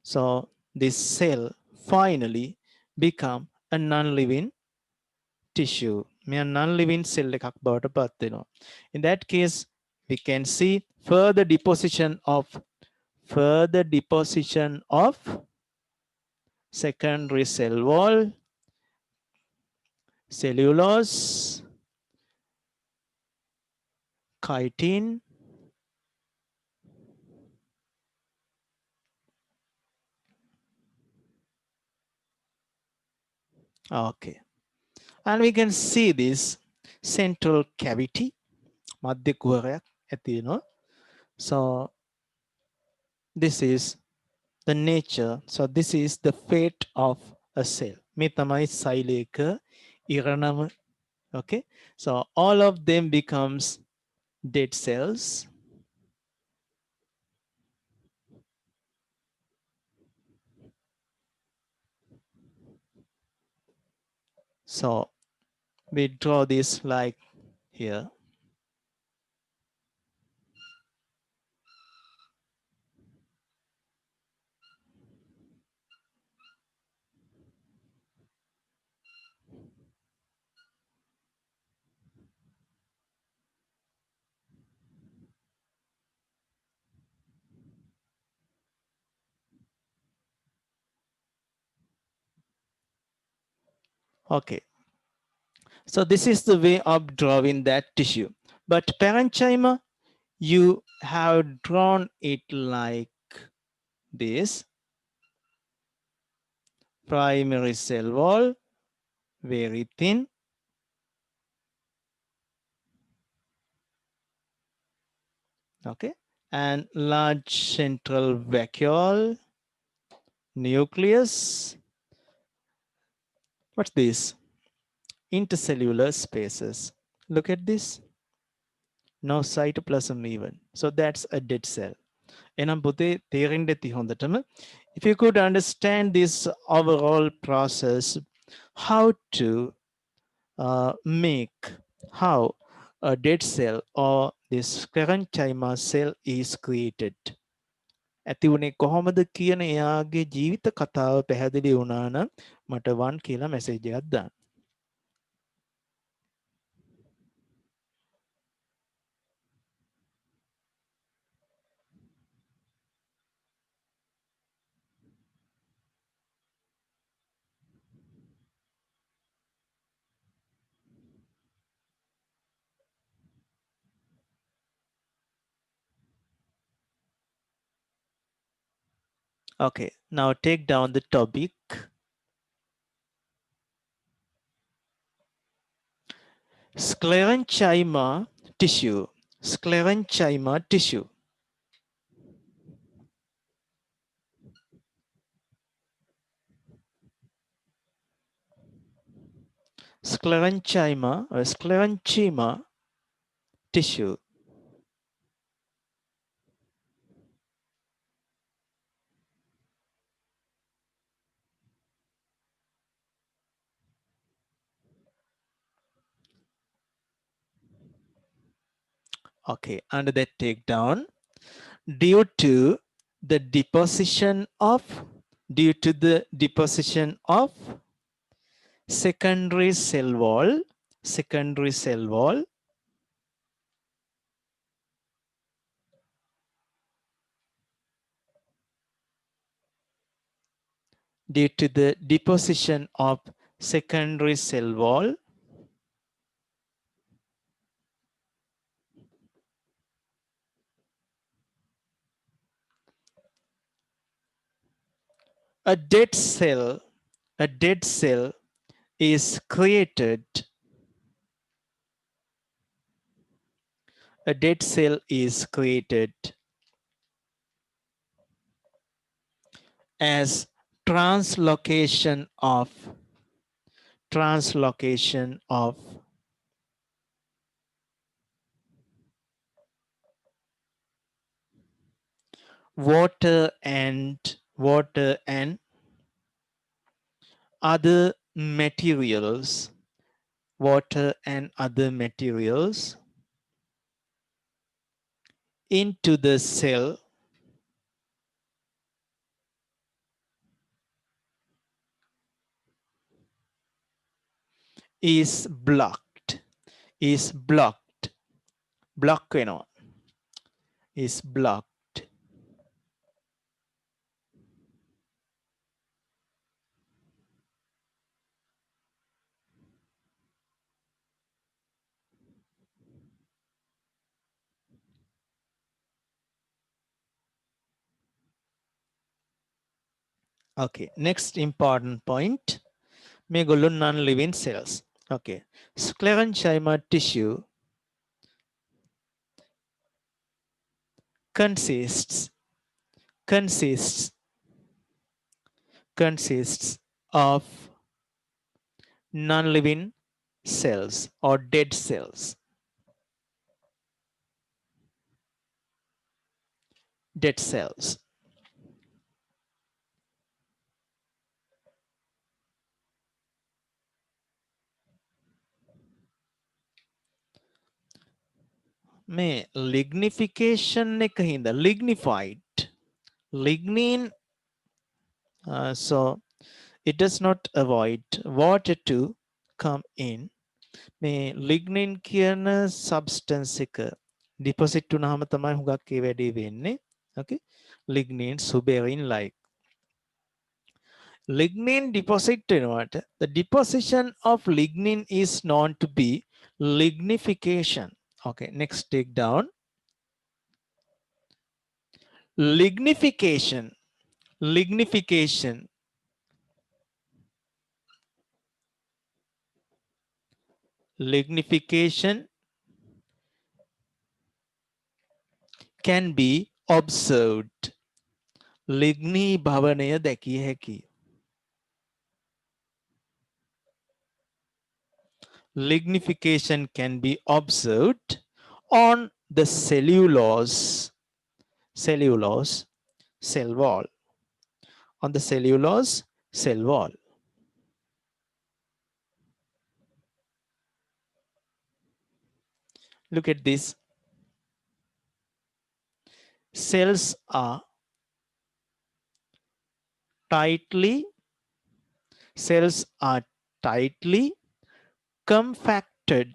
so this cell finally become a non-living tissue. මේ non-living cell එකක් බවට පත් වෙනවා. In that case, we can see further deposition of secondary cell wall, cellulose, chitin, okay. And we can see this central cavity, මධ්‍ය කුහරයක් ඇති වෙනවා. So this is the nature. So this is the fate of a cell. මේ තමයි සෛලයක ඉරණම. Okay. So all of them becomes dead cells. So we draw this like here. Okay. So this is the way of drawing that tissue. But parenchyma, you have drawn it like this. Primary cell wall, very thin. Okay. And large central vacuole. nucleus. What's this? Intercellular spaces. Look at this. No cytoplasm even. So that's a dead cell. එනම් පුතේ තේරෙන්න ඇති හොඳටම. If you could understand this overall process, how to make, how a dead cell or this parenchyma cell is created. ඇති වුණේ කොහොමද කියන එයාගේ ජීවිත කතාව පැහැදිලි වුණා නම් මට 1 කියලා මැසේජ් එකක් දාන්න. Okay, now take down the topic. Sclerenchyma tissue. Sclerenchyma tissue. Sclerenchyma or sclerenchyma tissue. Okay, under that takedown, due to the deposition of secondary cell wall, due to the deposition of secondary cell wall, a dead cell is created. A dead cell is created as translocation of water and other materials into the cell is blocked. Block is blocked. Okay, next important point. Megalo non-living cells. Okay, sclerenchyma tissue consists of non-living cells or dead cells. Dead cells. මේ lignification එක හින්දා lignified lignin so it does not avoid water to come in. මේ lignin කියන substance එක deposit වුණාම තමයි හුඟක් ඒ වැඩේ වෙන්නේ. Okay, lignin suberin like lignin deposit වෙනවට the deposition of lignin is known to be lignification. Okay, next take down. Lignification can be observed ලිග්නී භවනය දැකිය හැකි. Lignification can be observed on the cellulose cell wall. On the cellulose cell wall. Look at this. Cells are tightly compacted,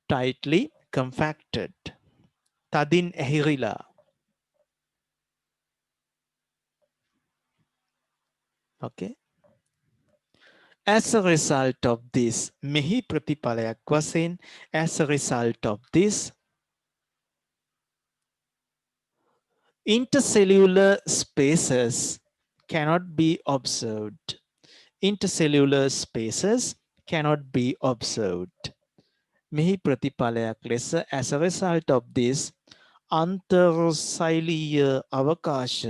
tightly compacted. තදින් ඇහිරිලා. Okay. As a result of this, මෙහි ප්‍රතිඵලයක් වශයෙන්, as a result of this, intercellular spaces cannot be observed. Intercellular spaces cannot be observed. මෙහි ප්‍රතිඵලයක් ලෙස, as a result of this, අන්තර්සෛලීය අවකාශ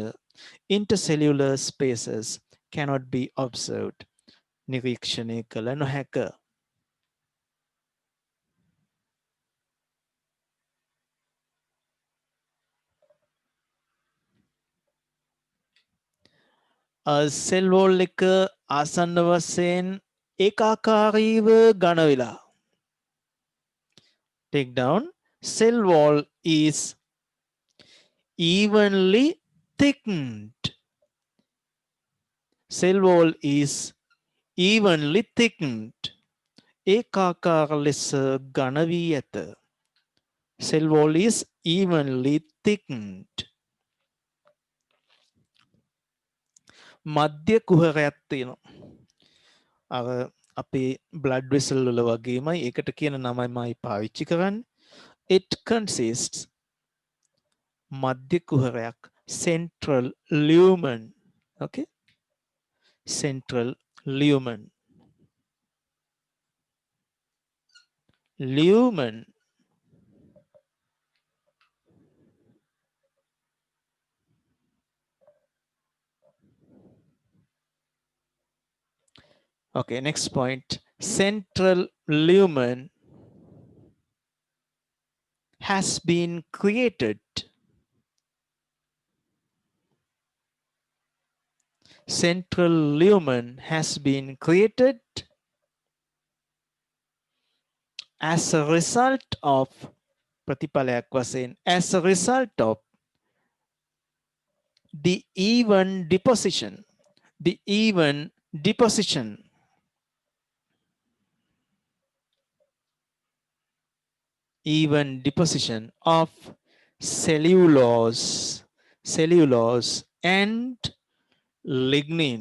intercellular spaces cannot be observed. නිරීක්ෂණය කළ නොහැක. සෙල් වෝල් එක ආසන්න වශයෙන් ඒකාකාරීව ඝන වෙලා. Take down. Cell wall is evenly thickened. Cell wall is evenly thickened. ඒකාකාර ලෙස ඝන වී ඇත. Cell wall is evenly thickened. මධ්‍ය කුහරයක් තියෙනවා. අර අපේ blood vessel වල වගේමයි ඒකට කියන නමයි පාවිච්චි කරන්නේ. It consists මධ්‍ය කුහරයක් central lumen. Okay? Central lumen. Lumen. Okay, next point. Central lumen has been created. Central lumen has been created as a result of ප්‍රතිඵලයක් වශයෙන් as a result of the even deposition of cellulose and lignin.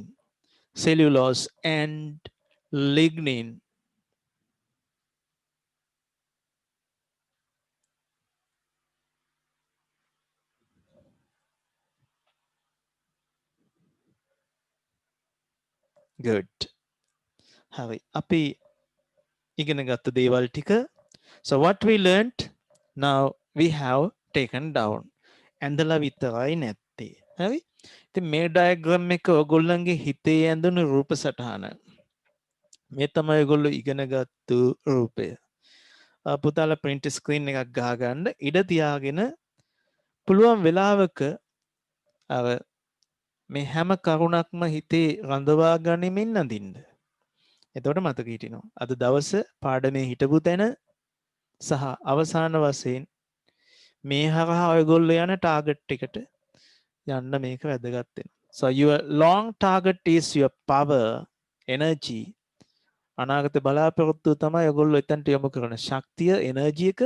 Cellulose and lignin. Good. හරි. අපි ඉගෙන ගත්ත දේවල් ටික. So what we learned, now we have taken down. ඇඳලා විතරයි නැත්තේ. හරි? ඉතින් මේ ඩයග්‍රෑම් එක ඔයගොල්ලන්ගේ හිතේ ඇඳුණු රූප සටහන. මේ තමයි ඔයගොල්ලෝ ඉගෙනගත්තු රූපය. පුතාලා print screen එකක් ගහගන්න ඉඩ තියාගෙන පුළුවන් වෙලාවක අර මේ හැම කරුණක්ම හිතේ රඳවා ගනිමින් අඳින්න. එතකොට මතක හිටිනවා. අද දවස පාඩමේ හිටපු තැන සහ අවසාන වශයෙන් මේ හරහා ඔයගොල්ලෝ යන ටාගට් එකට යන්න මේක වැදගත් වෙනවා. So your long target is your power, energy. අනාගත බලාපොරොත්තු තමයි ඔයගොල්ලෝ එතනට යොමු කරන ශක්තිය, එනර්ජි එක.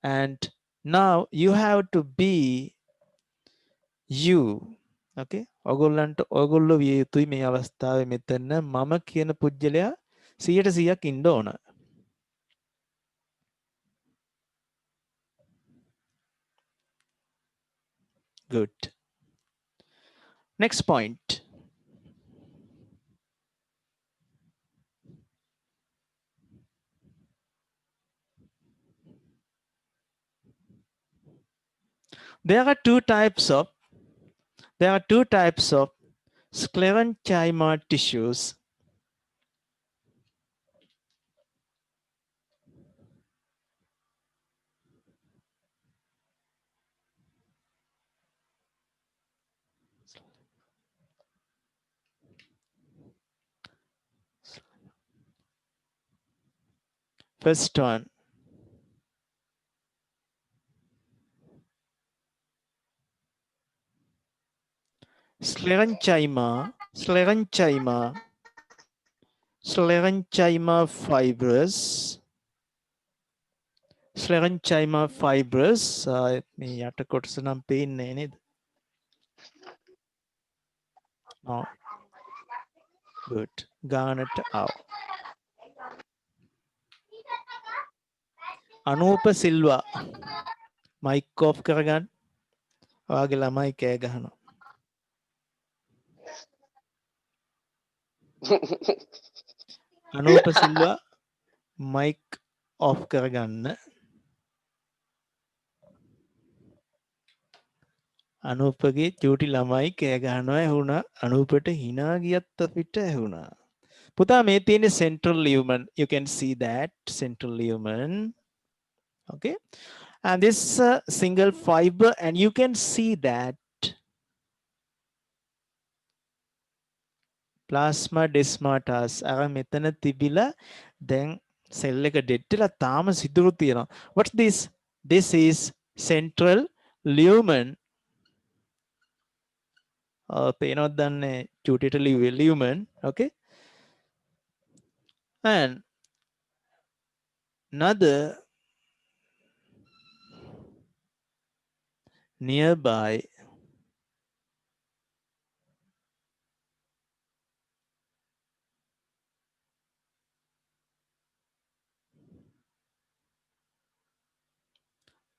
And now you have to be you. Okay? ඔයගොල්ලන්ට ඔයගොල්ලෝ විය යුතුයි මේ අවස්ථාවේ මෙතන මම කියන පුජ්‍යලයා 100%ක් ඉන්න ඕන. Good. Next point. There are two types of sclerenchyma tissues. First one, sclerenchyma fibrous. Sclerenchyma fibrous. මේ යට කොටස නම් පේන්නේ නේද? Oh, good. ගානට ආව. අනූප සිල්වා මයික් ඔෆ් කරගන්න. ඔයාගේ ළමයි කෑ ගහනවා. අනූප සිල්වා මයික් ඔෆ් කරගන්න. අනූපගේ චූටි ළමයි කෑ ගහනවා ඇහුණා. අනූපට hina ගියත් අපිට ඇහුණා. පුතා මේ තියෙන්නේ central lumen. You can see that central lumen. Okay. And this single fiber, and you can see that plasma desmatas අර මෙතන තිබිලා දැන් සෙල් එක ඩෙඩ් වෙලා තාම සිදුරු තියෙනවා. What's this? This is central lumen. පේනවද දන්නේ චූටියට lumen. Okay. And another nearby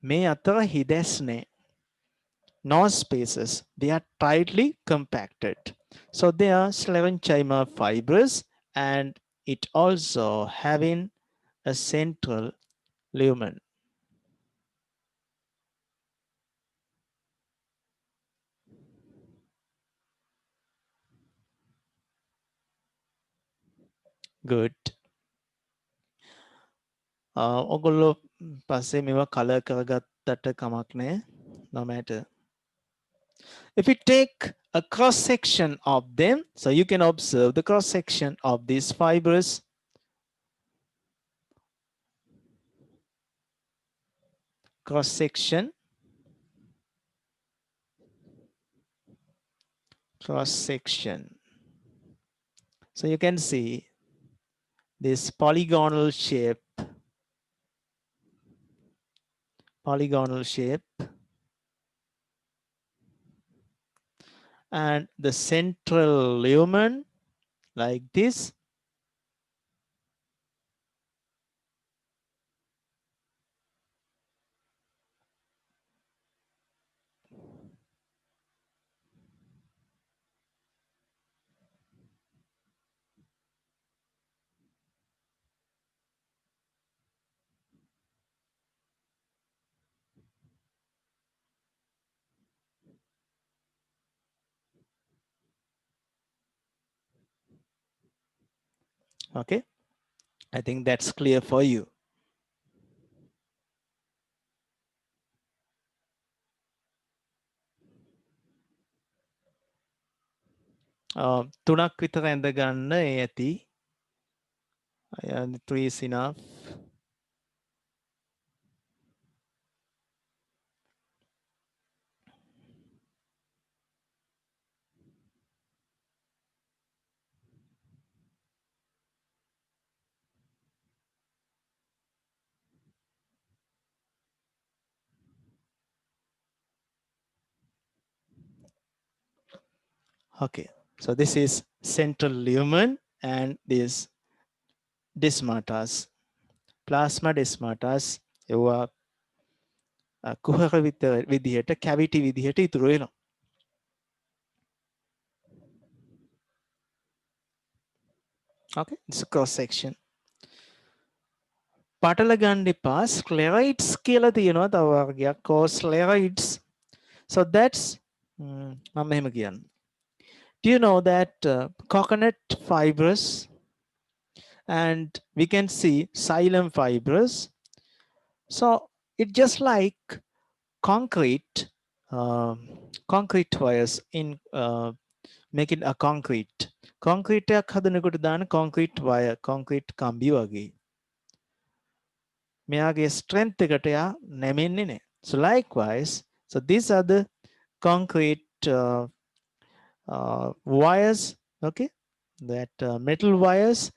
මේ අතර හිදැස්නේ. No spaces, they are tightly compacted. So they are sclerenchyma fibers, and it also having a central lumen. Good. ඔගොල්ලෝ පස්සේ මේවා කලර් කරගත්තට කමක් නැහැ. No matter. If we take a cross section of them, so you can observe the cross section of these fibers. Cross section. Cross section. So you can see this polygonal shape. Polygonal shape. And the central lumen like this. Okay, I think that's clear for you. තුනක් විතර ඇඳ ගන්න ඇති. 3 is enough. Okay, so this is central lumen and this desmatas, plasma desmatas. ඒවා කුහක විදිහට cavity විදිහට ඉතුරු වෙනවා. Okay, it's a cross section. පටල ගන්න එපා. ස්ක්ලෙරයිඩ්ස් කියලා තියෙනවා තව වර්ගයක්. scleroids. So that's do you know that coconut fibers, and we can see xylem fibers. So it just like concrete, concrete wires in making a concrete. Concrete එකක් හදනකොට දාන concrete wire, concrete කම්බි වගේ. මෙයාගේ strength එකට එයා නැමෙන්නේ නැහැ. So likewise, so these are the concrete wires, okay, that metal wires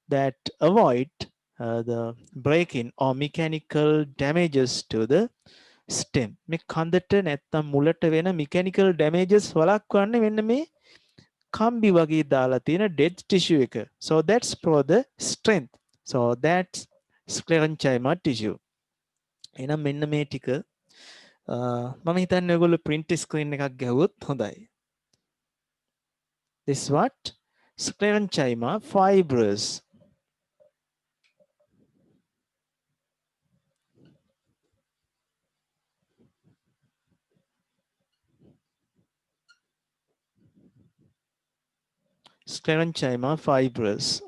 that avoid the breaking or mechanical damages to the stem. මේ කන්දට නැත්තම් මුලට වෙන mechanical damages වළක්වන්නේ මෙන්න මේ කම්බි වගේ දාලා තියෙන dead tissue එක. So that's for the strength. So that's sclerenchyma tissue. එහෙනම් මෙන්න මේ ටික මම හිතන්නේ ඔයගොල්ලෝ print screen එකක් ගැහුවොත් හොඳයි. This what? Sclerenchyma fibers. Sclerenchyma fibers.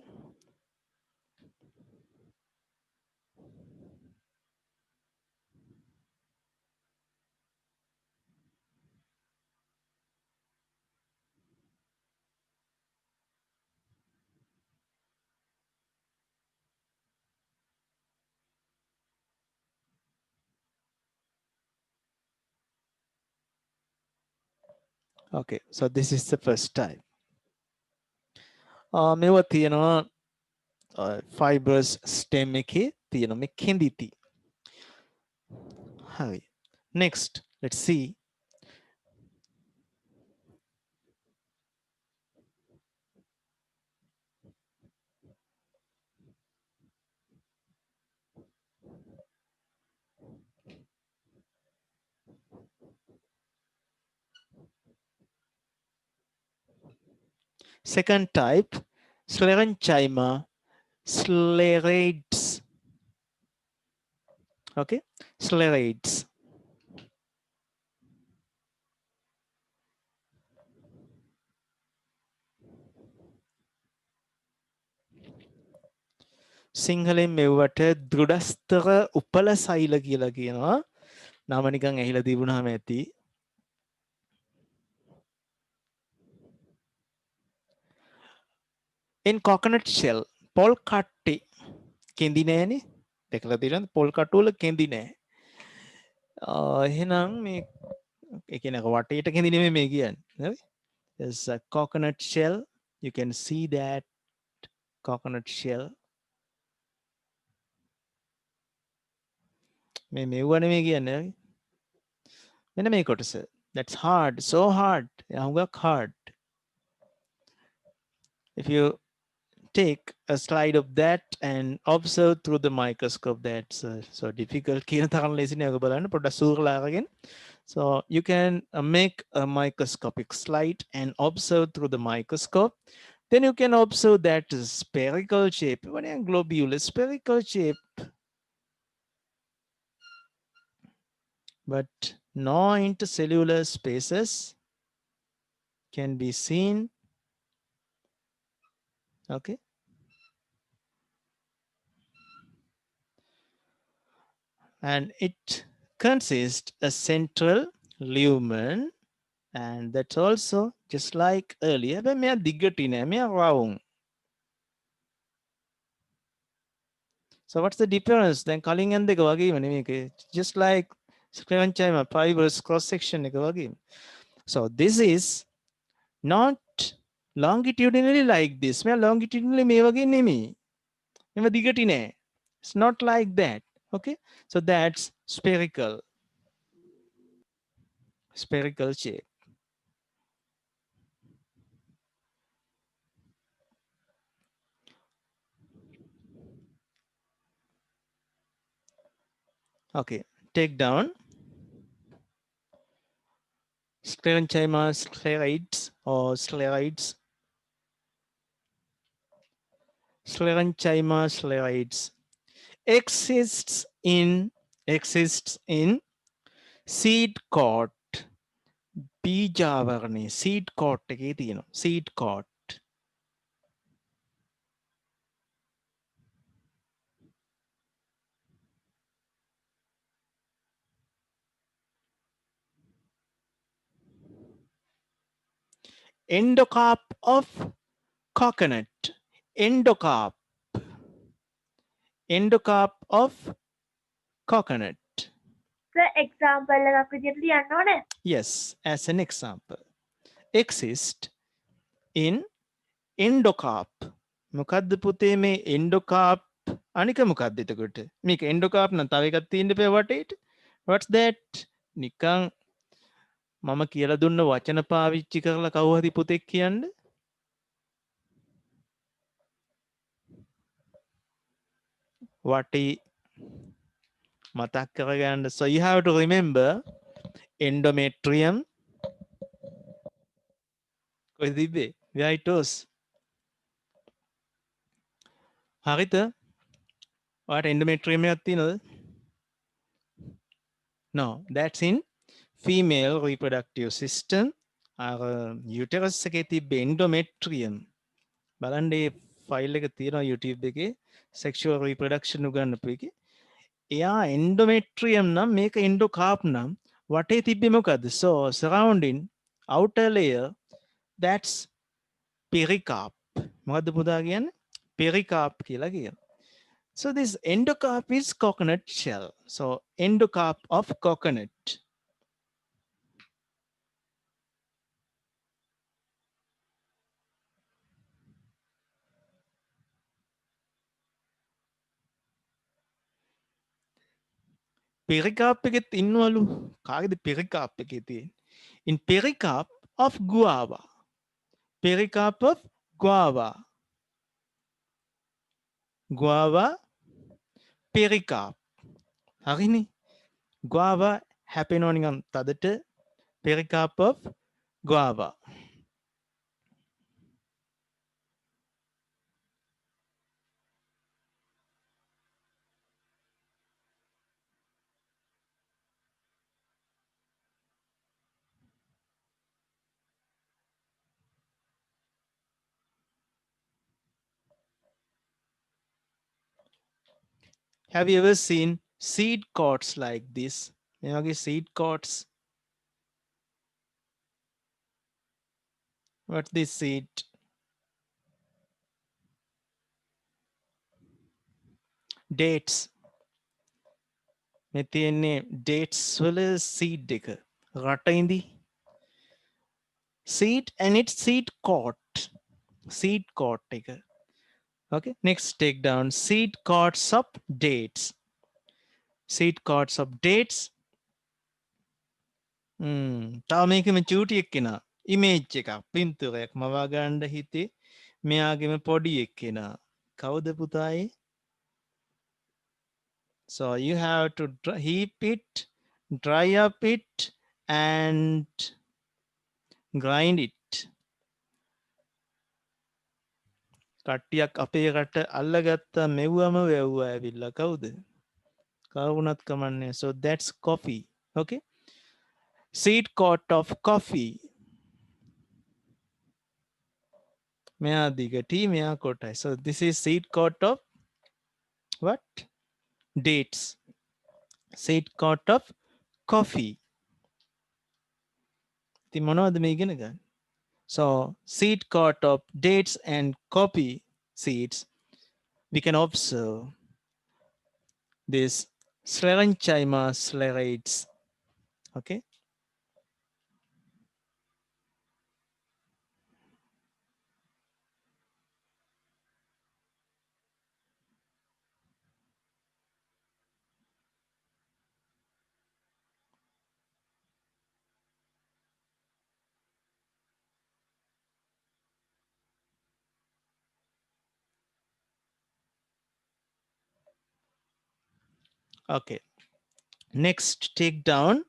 Okay, so this is the first type. මේවා තියෙනවා fibers stem එකේ තියෙන මේ කෙඳිති. හරි. Next, let's see. Second type, Sclerenchyma sclerites. Okay, sclerites. සිංහලෙන් මෙව්වට දෘඩස්තර උපල සෛල කියලා කියනවා. නම නිකන් ඇහිලා තිබුණාම ඇති. In coconut shell, පොල් කට්ටි කෙඳි නෑනේ. දැකලා තියෙනවද? පොල් කටු වල කෙඳි නෑ. එහෙනම් මේ ඒ කියන්නේ වටේට කෙඳි නෙමෙයි මේ කියන්නේ. හරි? There's a coconut shell. You can see that coconut shell. මේ මෙව්ව නෙමෙයි කියන්නේ. මෙන්න මේ කොටස. That's hard, so hard. හුඟක් hard. If you take a slide of that and observe through the microscope, that's so difficult. කියන තරම් ලේසි නෑ ඔක බලන්න පොඩ්ඩක් සූරලා අරගෙන. So you can make a microscopic slide and observe through the microscope. Then you can observe that spherical shape, what a globular spherical shape, but no intercellular spaces can be seen. Okay. And it consists a central lumen, and that's also just like earlier, but මෙයා දිගටි නෑ, මෙයා round. So what's the difference? Then කලින් යන දෙක වගේම නෙමේක. Just like sclerenchyma fibers cross section එක වගේ. So this is not longitudinally like this. මෙයා longitudinally මේ වගේ නෙමෙයි. මෙව දිගටි නෑ. It's not like that. Okay. So that's spherical. Spherical shape. Okay, take down Sclerenchyma sclerites or sclerites. Sclerenchyma sclerites exists in seed coat පීජාවරණේ seed coat එකේ තියෙනවා. Seed coat. Endocarp of coconut. Endocarp. Endocarp of coconut. Example එකක් විදිහට ලියන්න ඕනේ. Yes, as an example. Exist in endocarp. මොකද්ද පුතේ මේ endocarp? අනික මොකද්ද එතකොට? මේක endocarp නම් තව එකක් තියෙන්න බෑ වටේට. What's that? නිකන් මම කියලා දුන්න වචන පාවිච්චි කරලා කවුරු හරි පුතෙක් කියන්න. වටේ මතක් කරගන්න. So you have to remember endometrium. කොහෙද තිබ්බේ? Where it was? හරිද? ඔයාලට endometrium එකක් තියෙනවද? No, that's in female reproductive system. අර uterus එකේ තිබ්බ endometrium. බලන්න මේ ෆයිල් එක තියෙනවා YouTube එකේ sexual reproduction උගන්වපු එකේ. එයා endometrium නම් මේක endocarp නම් වටේ තිබ්බේ මොකද්ද? So surrounding outer layer, that's pericarp. මොකද්ද පුතා කියන්නේ? pericarp කියලා කියනවා. So this endocarp is coconut shell. So endocarp of coconut. pericarp එකෙත් ඉන්නවලු. කාගේද pericarp එකේ තියෙන්නේ? In pericarp of guava. Pericarp of guava. Guava pericarp. හරිනේ. guava හැපෙනවා නිකන් තදට. pericarp of guava. Have you ever seen seed coats like this? මේ වගේ seed coats. What's this seed? Dates. මේ තියෙන්නේ dates වල seed එක. රට ඉඳි. Seed and its seed coat. Seed coat එක. Okay, next take down seed coats of dates. Seed coats of dates. තව මේකෙම චූටි එක්කෙනා image එකක් පින්තූරයක් මවා ගන්න හිතේ මෙයාගෙම පොඩි එක්කෙනා කවුද පුතායි? So you have to heap it, dry up it and grind it. කට්ටියක් අපේ රට අල්ලගත්ත මෙව්වම වැව්වා ඇවිල්ලා කවුද? කවුරුණත් කමන්නේ. So that's coffee. Okay, seed coat of coffee. මෙයා දිගටි මෙයා කොටයි. So this is seed coat of what? Dates. Seed coat of coffee. ඉතින් මොනවද මේ ඉගෙන ගන්න? So seed coat of dates and coffee seeds, we can observe this Sclerenchyma sclerates. Okay. Okay. Next, take down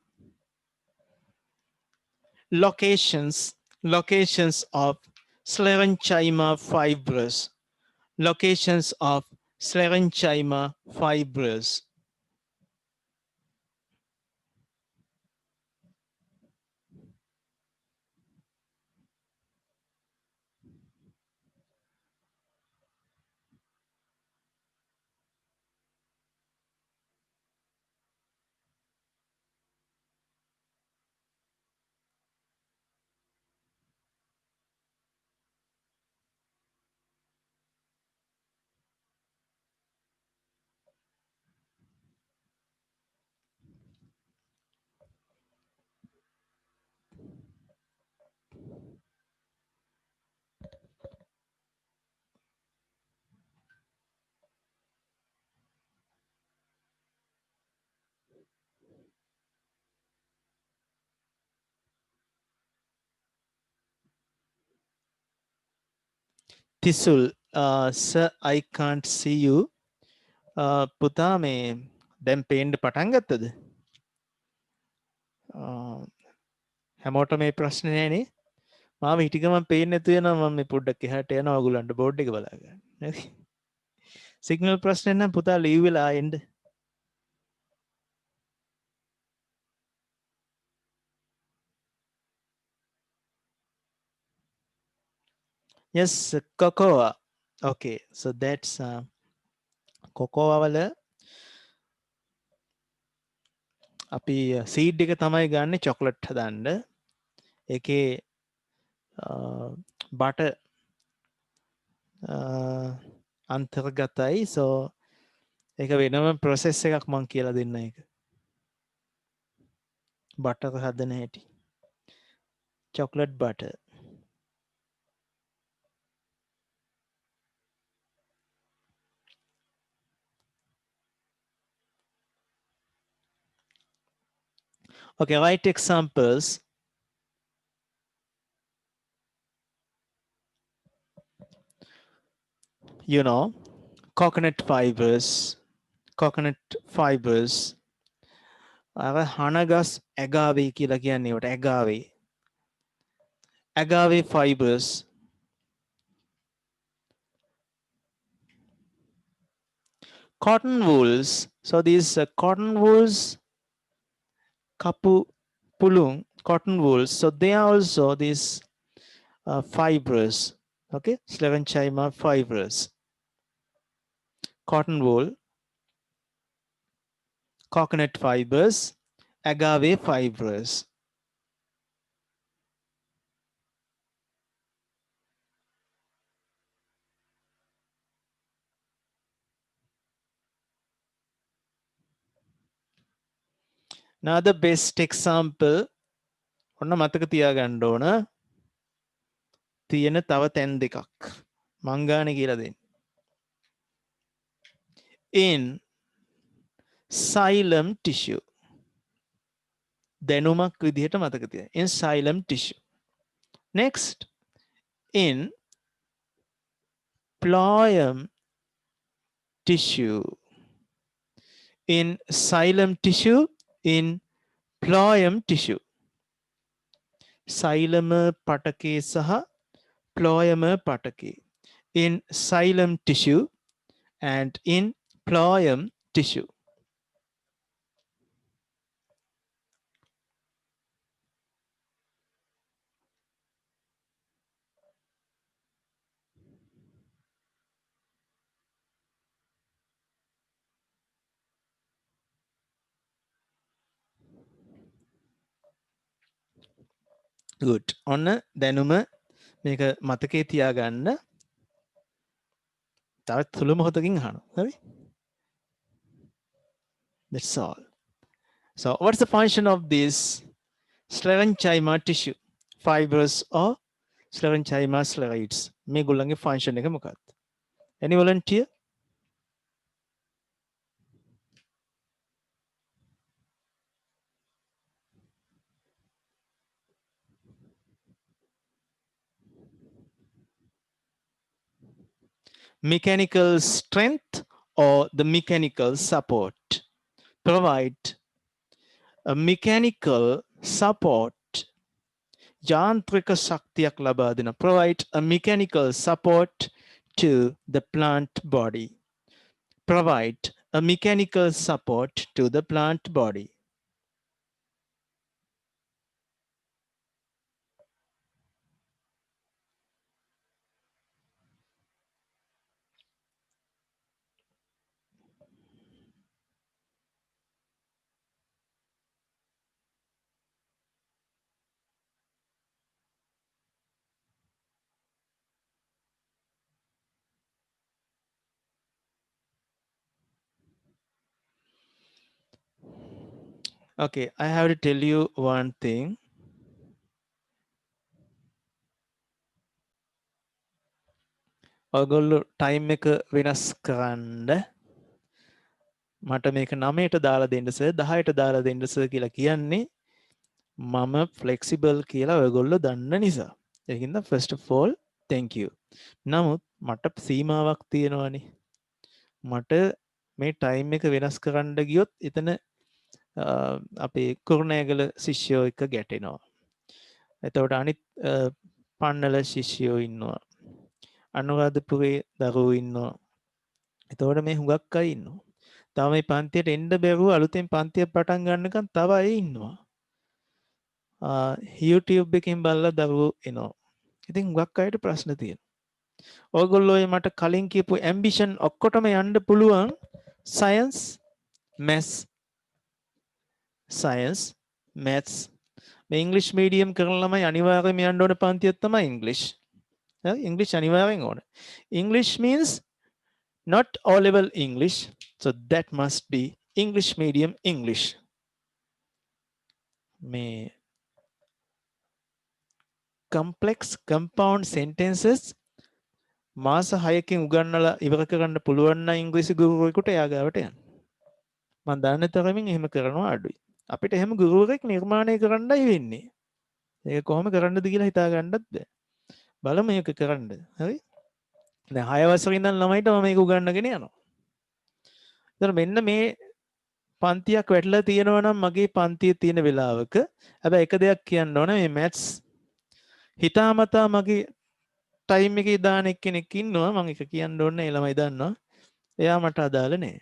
locations of Sclerenchyma fibrous. Locations of Sclerenchyma fibrous. තිසුල් sir I can't see you. පුතා මේ දැන් පේන්න පටන් ගත්තද? හැමෝට මේ ප්‍රශ්නේ නෑනේ. මාව හිටිය ගමන් පේන්නේ නැතු වෙනවා. මම මේ පොඩ්ඩක් එහාට යනවා ඔයගොල්ලන්ට බෝඩ් එක බලා ගන්න. හරි. සිග්නල් ප්‍රශ්නේ නම් පුතා ලීව් වෙලා එන්න. Yes, cocoa. Okay, so that's cocoa වල අපි සීඩ් එක තමයි ගන්න චොක්ලට් හදන්න. ඒකේ බටර් අන්තර්ගතයි. so ඒක වෙනම process එකක් මම කියලා දෙන්න ඒක. බටර් හදන හැටි. chocolate butter. Okay, write examples. You know, coconut fibers. අර හනගස් ඇගාවේ කියලා කියන්නේ ඒවට ඇගාවේ. agave fibers. Cotton wools. So these cotton wools, kapu pulung, cotton wools. So they are also these fibers. Okay, Sclerenchyma fibers. Cotton wool, coconut fibers, agave fibers. Now the best example, ඔන්න මතක තියාගන්න ඕන තියෙන තව තැන් දෙකක් මං ගානේ කියලා දෙන්න. In xylem tissue. දැනුමක් විදිහට මතක තියාගන්න. In xylem tissue. Next, in phloem tissue. In xylem tissue, in phloem tissue. xylem පටකේ සහ phloem පටකේ. In xylem tissue and in phloem tissue. Good. ඔන්න දැනුම මේක මතකේ තියාගන්න. තව තුළු මොහොතකින් අහනවා. හරි? That's all. So what's the function of this sclerenchyma tissue? Fibers or sclerenchyma sclerites? මේගොල්ලන්ගේ function එක මොකක්ද? Any volunteer? Mechanical strength or the mechanical support? Provide a mechanical support. යාන්ත්‍රික ශක්තියක් ලබා දෙන. Provide a mechanical support to the plant body. Provide a mechanical support to the plant body. Okay, I have to tell you one thing. ඔයගොල්ලෝ time එක වෙනස් කරන්න. මට මේක 9ට දාලා දෙන්න සර් 10ට දාලා දෙන්න සර් කියලා කියන්නේ මම ෆ්ලෙක්සිබල් කියලා ඔයගොල්ලෝ දන්න නිසා. ඒකින්ද first of all thank you. නමුත් මට සීමාවක් තියෙනවානේ. මට මේ ටයිම් එක වෙනස් කරන්න ගියොත් එතන අපේ කුරුණෑගල ශිෂ්‍යයෝ එක ගැටෙනවා. එතකොට අනිත් පන්නල ශිෂ්‍යයෝ ඉන්නවා. අනුරාධපුරේ දරුවෝ ඉන්නවා. එතකොට මේ හුඟක් අය ඉන්නවා. තව මේ පන්තියට එන්න බැරුව අලුතෙන් පන්තිය පටන් ගන්නකම් තව අය ඉන්නවා. YouTube එකෙන් බලලා දරුවෝ එනවා. ඉතින් හුඟක් අයට ප්‍රශ්න තියෙනවා. ඔයගොල්ලෝ මට කලින් කියපු ඇම්බිෂන් ඔක්කොටම යන්න පුළුවන් සයන්ස් මැත්ස් සයන්ස් මැත්ස් මේ ඉංග්‍රීසි මීඩියම් කරන ළමයි අනිවාර්යයෙන්ම යන්න ඕන පන්තියක් තමයි ඉංග්‍රීසි. හරි ඉංග්‍රීසි අනිවාර්යෙන් ඕන. English means not O level English, so that must be English medium English. මේ complex compound sentences මාස 6කින් උගන්වලා ඉවර කරන්න පුළුවන් නම් ඉංග්‍රීසි ගුරුවරයෙකුට එයා ගාවට යන්න. මම දන්න තරමින් එහෙම කරනවා අඩුයි. අපිට එහෙම ගුරුවරයෙක් නිර්මාණය කරන්නයි වෙන්නේ. ඒක කොහොම කරන්නද කියලා හිතා ගන්නත් බෑ. බලමු මේක කරන්න. හරි? දැන් 6 වසරේ ඉඳන් ළමයිට මම මේක උගන්වගෙන යනවා. ඒතර මෙන්න මේ පන්තියක් වැටලා තියෙනවා නම් මගේ පන්තියේ තියෙන වෙලාවක හැබැයි එක දෙයක් කියන්න ඕන මේ මැත්ස් හිතාමතා මගේ ටයිම් එකේ දාන එක්කෙනෙක් ඉන්නවා මම එක කියන්න ඕනේ ළමයි දන්නවා එයා මට අදාළ නෑ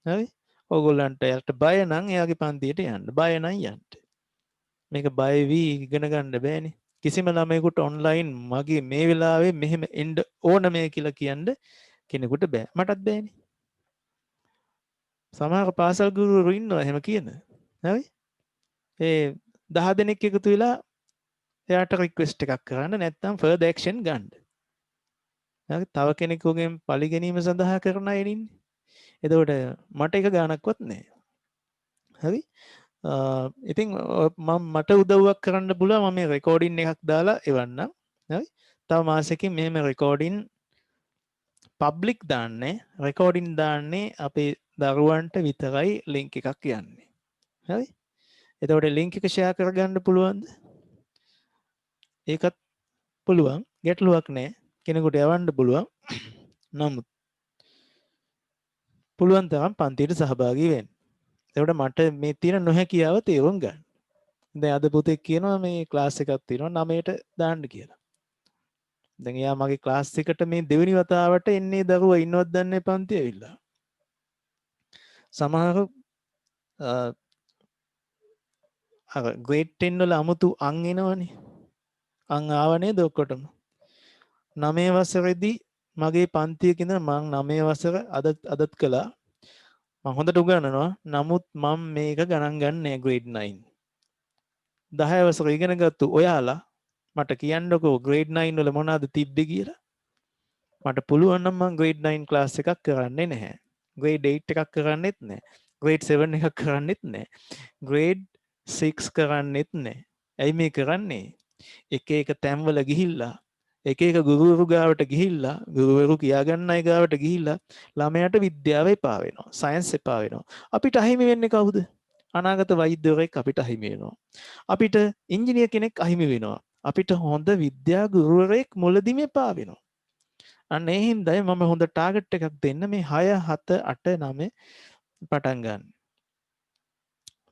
හරි ඕගොල්ලන්ට එයාට බය නම් එයාගේ පන්තියට යන්න බය නම් යන්න මේක බය වී ඉගෙන ගන්න බෑනේ කිසිම ළමයෙකුට ඔන්ලයින් මගේ මේ වෙලාවේ මෙහෙම එන්න ඕන මේ කියලා කියන්න කෙනෙකුට බෑ මටත් බෑනේ සමහර පාසල් ගුරුවරු ඉන්නවා එහෙම කියන හරි ඒ 10 දෙනෙක් එකතු වෙලා එයාට රික්වෙස්ට් එකක් කරන්න නැත්නම් ෆර්දර් ඇක්ෂන් ගන්න හරි තව කෙනෙකුගෙන් පරිගැනීම සඳහා කරන අය ඉන්නේ එතකොට මට එක ගාණක්වත් නැහැ හරි ඉතින් මට උදව්වක් කරන්න පුළුවන් මම මේ රෙකෝඩින් එකක් දාලා එවන්නම් හරි තව මාසෙකින් මෙහෙම රෙකෝඩින් පබ්ලික් දාන්නේ රෙකෝඩින් දාන්නේ අපේ දරුවන්ට විතරයි ලින්ක් එකක් යන්නේ හරි එතකොට ලින්ක් එක ෂෙයා කරගන්න පුළුවන්ද ඒකත් පුළුවන් ගැටලුවක් නැහැ කෙනෙකුට යවන්න පුළුවන් නමුත් පුළුවන් තරම් පන්තියට සහභාගී වෙන්න එතකොට මට මේ තියෙන නොහැකියාව තේරුම් ගන්න දැන් අද පුතෙක් කියනවා මේ ක්ලාස් එකක් තියෙනවා 9ට දාන්න කියලා දැන් එයා මගේ ක්ලාස් එකට මේ දෙවෙනි වතාවට එන්නේ දරුවා ඉන්නවද දන්නේ පන්ති ඇවිල්ලා සමහර අර ග්‍රේඩ් 10 වල අමුතු අං එනවනේ අං ආව නේද ඔක්කොටම 9 වසරේදී මගේ පන්තියක ඉඳන් මම 9 වසර අදත් කළා මම හොඳට උගන්වනවා නමුත් මම මේක ගණන් ගන්නෑ ග්‍රේඩ් 9 10 වසර ඉගෙන ගත්තු ඔයාලා මට කියන්නකෝ ග්‍රේඩ් 9 වල මොනවද තිබ්බේ කියලා මට පුළුවන් නම් මම ග්‍රේඩ් 9 ක්ලාස් එකක් කරන්නේ නැහැ ග්‍රේඩ් 8 එකක් කරන්නෙත් නැහැ ග්‍රේඩ් 7 එකක් කරන්නෙත් නැහැ ග්‍රේඩ් 6 කරන්නෙත් නැහැ ඇයි මේ කරන්නේ එක එක තැන්වල ගිහිල්ලා එක එක ගුරුවරු ගාවට ගිහිල්ලා ගුරුවරු කියාගන්න අය ගාවට ගිහිල්ලා ළමයාට විද්‍යාව එපා වෙනවා සයන්ස් එපා වෙනවා අපිට අහිමි වෙන්නේ කවුද අනාගත වෛද්‍යවරයෙක් අපිට අහිමි වෙනවා අපිට ඉංජිනේර කෙනෙක් අහිමි වෙනවා අපිට හොඳ විද්‍යා ගුරුවරයෙක් මුලදිම එපා වෙනවා අන්න ඒ හින්දායි මම හොඳ ටාගට් එකක් දෙන්න මේ 6 7 8 9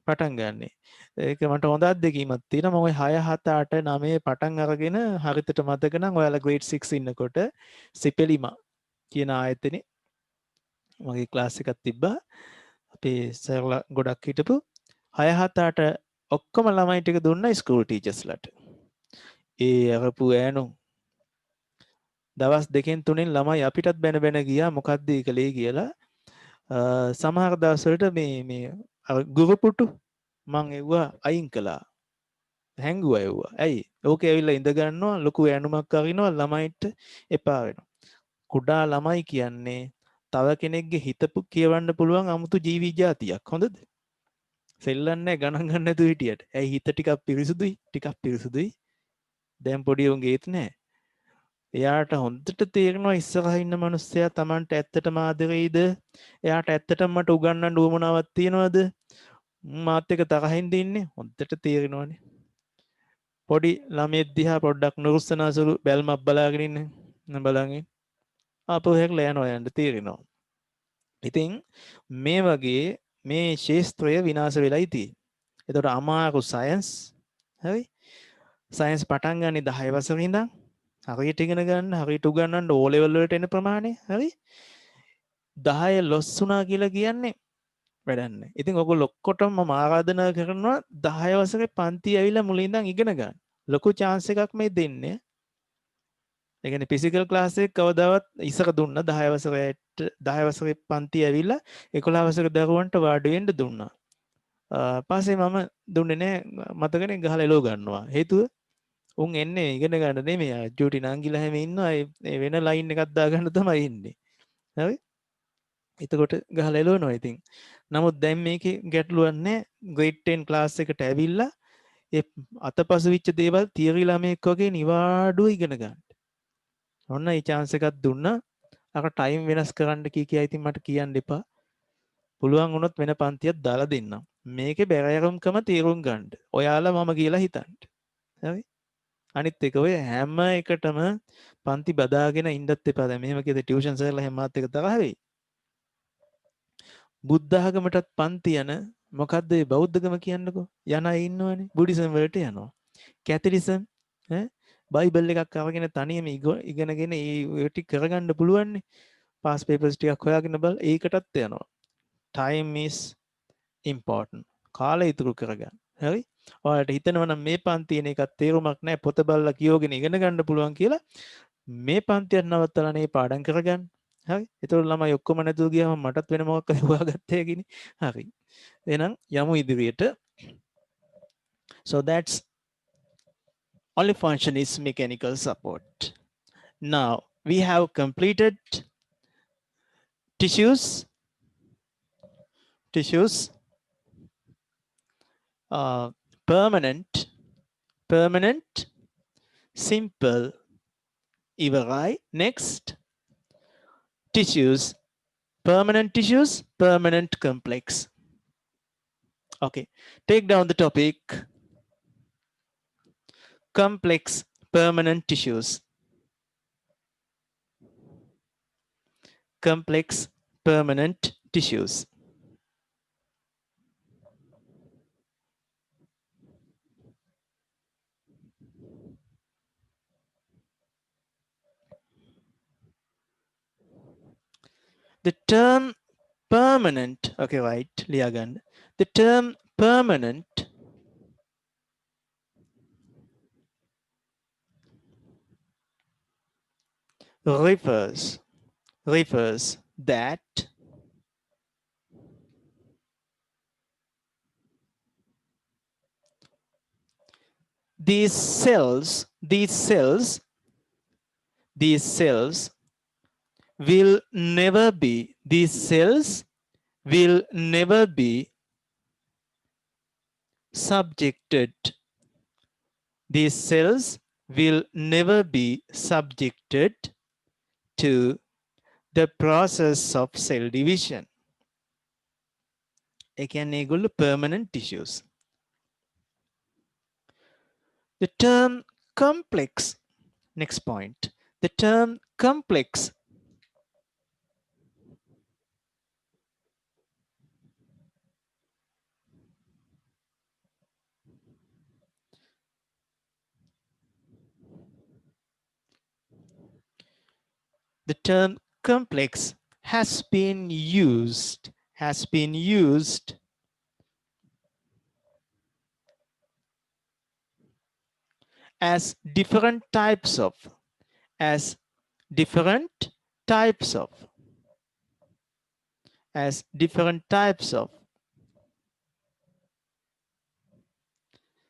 පටන් ගන්නෙ ඒක මට හොඳ අත්දැකීමක් තියෙනවා මම ওই 6 7 8 9 පටන් අරගෙන හරියට මතක නම් ඔයාලා ග්‍රේඩ් 6 ඉන්නකොට සිපෙලිමා කියන ආයතනේ මගේ ක්ලාස් එකක් තිබ්බා අපේ සර්ලා ගොඩක් හිටපු 6 7 8 ඔක්කොම ළමයි ටික දුන්නා ස්කූල් ටීචර්ස්ලාට ඒ අරපු ඈනුම් දවස් දෙකෙන් තුනෙන් ළමයි අපිටත් බැන බැන ගියා මොකද්ද ඒ කලේ කියලා සමහර දවස්වලට මේ ගුරු පුටු මං එව්වා අයින් කළා හැංගුවා එව්වා ඇයි ඕකේ ඇවිල්ලා ඉඳ ගන්නවා ලොකු ඈනුමක් අරිනවා ළමයිට එපා වෙනවා කුඩා ළමයි කියන්නේ තව කෙනෙක්ගේ හිතපු කියවන්න පුළුවන් 아무තු ජීවි జాතියක් හොඳද සෙල්ලන්නේ ගණන් ගන්න නැතුව හිටියට ඇයි හිත ටිකක් පිරිසුදුයි දැන් පොඩි උන්ගේ ඒත් නැහැ එයාට හොඳට තේරෙනවා ඉස්සරහ ඉන්න මිනිස්සයා Tamanට ඇත්තටම ආදරෙයිද? එයාට ඇත්තටම මට උගන්වන්න උවමනාවක් තියනවද? මාත් එක්ක තරහින්ද ඉන්නේ? හොඳට තේරෙනවනේ. පොඩි ළමයෙක් දිහා පොඩ්ඩක් නුරුස්සනාසුළු බැල්මක් බලාගෙන ඉන්න බලන් ආපහු හැරිලා යනවා යන්න තේරෙනවා. ඉතින් මේ වගේ මේ ශාස්ත්‍රය විනාශ වෙලායි තියෙන්නේ. එතකොට අමාරු සයන්ස් හරි සයන්ස් පටන් ගන්නේ 10 වසරේ ඉඳන් හරියට ඉගෙන ගන්න හරියට උගන්වන්න ඕ ලෙවල් වලට එන ප්‍රමාණය හරි 10 ලොස් වුණා කියලා කියන්නේ වැඩක් නැහැ. ඉතින් ඔයගොල්ලෝ ඔක්කොටම මම ආරාධනා කරනවා 10 වසරේ පන්ති ඇවිල්ලා මුලින් ඉඳන් ඉගෙන ගන්න. ලොකු chance එකක් මේ දෙන්නේ. ඒ කියන්නේ ෆිසිකල් ක්ලාස් එක කවදාවත් ඉස්සර දුන්නා 10 වසරේට 10 වසරේ පන්ති ඇවිල්ලා 11 වසරේ දරුවන්ට වාඩි වෙන්න දුන්නා. පස්සේ මම දුන්නේ නැහැ මතකනේ ගහලා එලෝ ගන්නවා. හේතුව උන් එන්නේ ඉගෙන ගන්න නෙමෙයි. ඩියුටි නංගිලා හැම ඉන්නවා. ඒ වෙන ලයින් එකක් දාගන්න තමයි ඉන්නේ. හරි? එතකොට ගහලා එලවනවා ඉතින්. නමුත් දැන් මේකේ ගැටලුවක් නැහැ. ග්‍රේඩ් 10 ක්ලාස් එකට ඇවිල්ලා ඒ අතපසු වෙච්ච දේවල් තියරි ළමෙක් වගේ නිවාඩුව ඉගෙන ගන්න. ඔන්න ඒ chance එකක් දුන්නා. අර ටයිම් වෙනස් කරන්න කිය ඉතින් මට කියන්න එපා. පුළුවන් වුණොත් වෙන පන්තියක් දාලා දෙන්නම්. මේකේ බැරෑරුම්කම තීරුම් ගන්න. ඔයාලා මම කියලා හිතන්න. හරි? අනිත් එක ඔය හැම එකටම පන්ති බදාගෙන ඉන්නත් එපා. දැන් මෙහෙම කියද ටියුෂන් සර්ලා හැමත් එක තරහ වෙයි. බුද්ධ ආගමටත් පන්ති යන මොකද්ද මේ බෞද්ධකම කියන්නකෝ? යන අය ඉන්නවනේ. බුද්දිසම් වලට යනවා. කැතලිසම් ඈ බයිබල් එකක් අරගෙන තනියම ඉගෙනගෙන ඒ ටික කරගන්න පුළුවන්නේ. පාස් පේපර්ස් ටිකක් හොයාගෙන බල ඒකටත් යනවා. time is important. කාලය ඉතුරු කරගන්න. හරි? ඔයාලට හිතෙනවා නම් මේ පන්තියන එකක් තේරුමක් නැහැ පොත බලලා කියෝගෙන ඉගෙන ගන්න පුළුවන් කියලා මේ පන්තියක් නවත්තලා නේ පාඩම් කරගන්න. හරි? ඒතකොට ළමයි ඔක්කොම නැතුව ගියාම මටත් වෙන මොකක් හරි හොයාගත්තා කිනේ. හරි. එහෙනම් යමු ඉදිරියට. So that's only function is mechanical support. Now we have completed tissues, permanent, simple, ඉවරයි. Next, tissues, permanent complex. Okay, take down the topic, complex permanent tissues. Complex permanent tissues. The term permanent, okay, right, Liagan. The term permanent refers that these cells will never be subjected. These cells will never be subjected to the process of cell division. ඒ කියන්නේ ඒගොල්ලෝ permanent tissues. The term complex, next point. The term complex has been used as different types of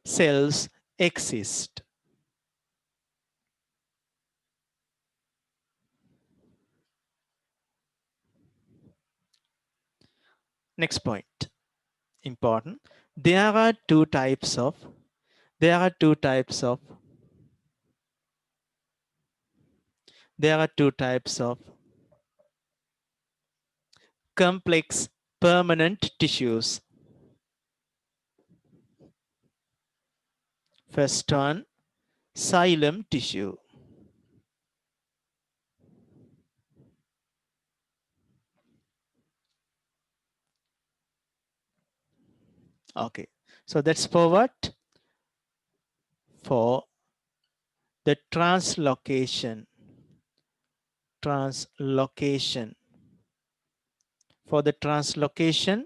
cells exist. Next point, important. There are two types of There are two types of complex permanent tissues. First one, xylem tissue. Okay, so that's for what? For the translocation. Translocation. For the translocation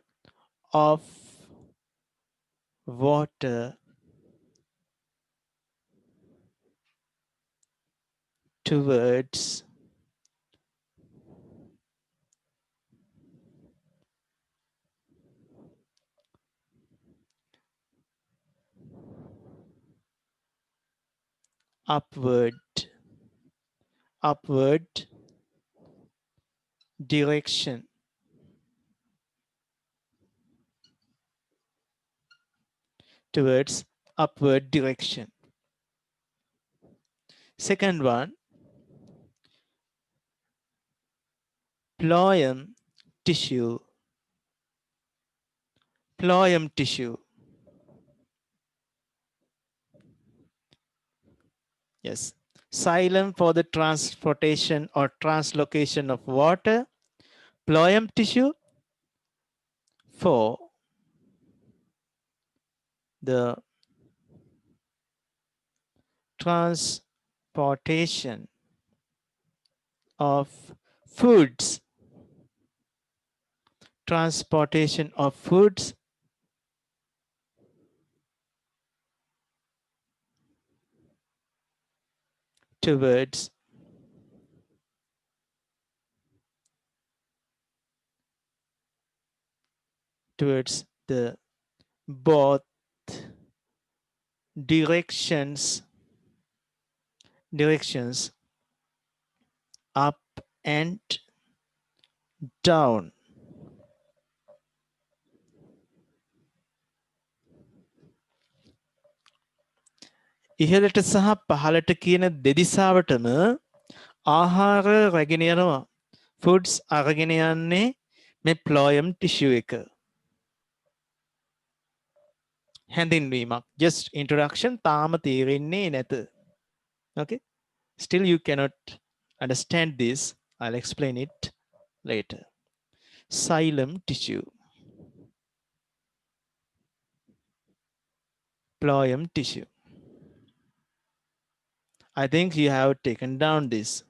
of water towards upward direction. Towards upward direction. Second one, phloem tissue. Phloem tissue. Yes. Xylem for the transportation or translocation of water. Phloem tissue for the transportation of foods. Transportation of foods towards the both directions up and down. ඉහළට සහ පහළට කියන දෙදිසාවටම ආහාර රැගෙන යනවා. Foods අරගෙන යන්නේ මේ ප්ලෝයම් ටිෂු එක. හැඳින්වීමක්. Just introduction තාම තේරෙන්නේ නැත. Okay? Still you cannot understand this. I'll explain it later. Xylem tissue. Phloem tissue. I think you have taken down this.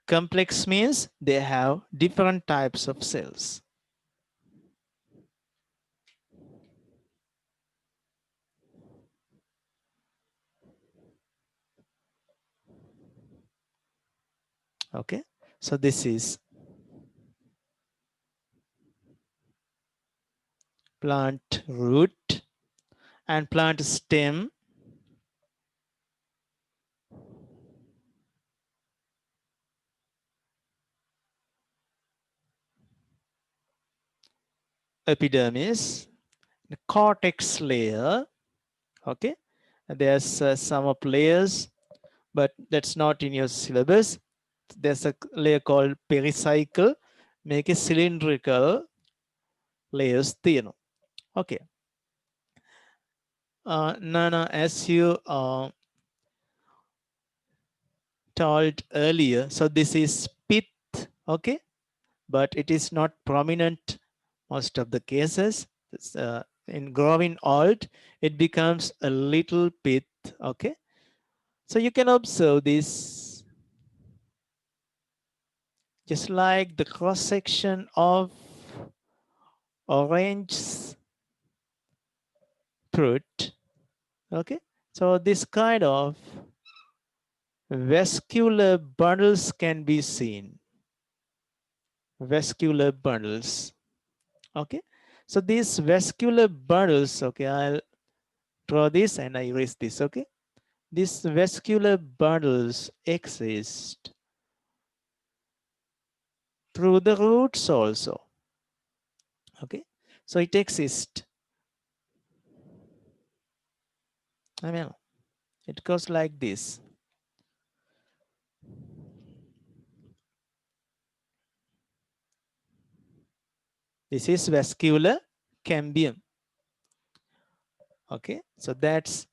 Complex means they have different types of cells. Okay, so this is plant root and plant stem. Epidermis, the cortex layer. Okay, and there's some of layers, but that's not in your syllabus. There's a layer called pericycle, make a cylindrical layers තියෙනවා. Okay. Nana, as you told earlier, so this is pith, okay, but it is not prominent most of the cases. In growing old, it becomes a little pith, okay. So you can observe this just like the cross section of orange fruit, okay. So this kind of vascular bundles can be seen. Vascular bundles, okay. So these vascular bundles, okay, I'll draw this and I erase this, okay. These vascular bundles exist through the roots also, okay. So it exists. I mean, it goes like this. This is vascular cambium. Okay, so that's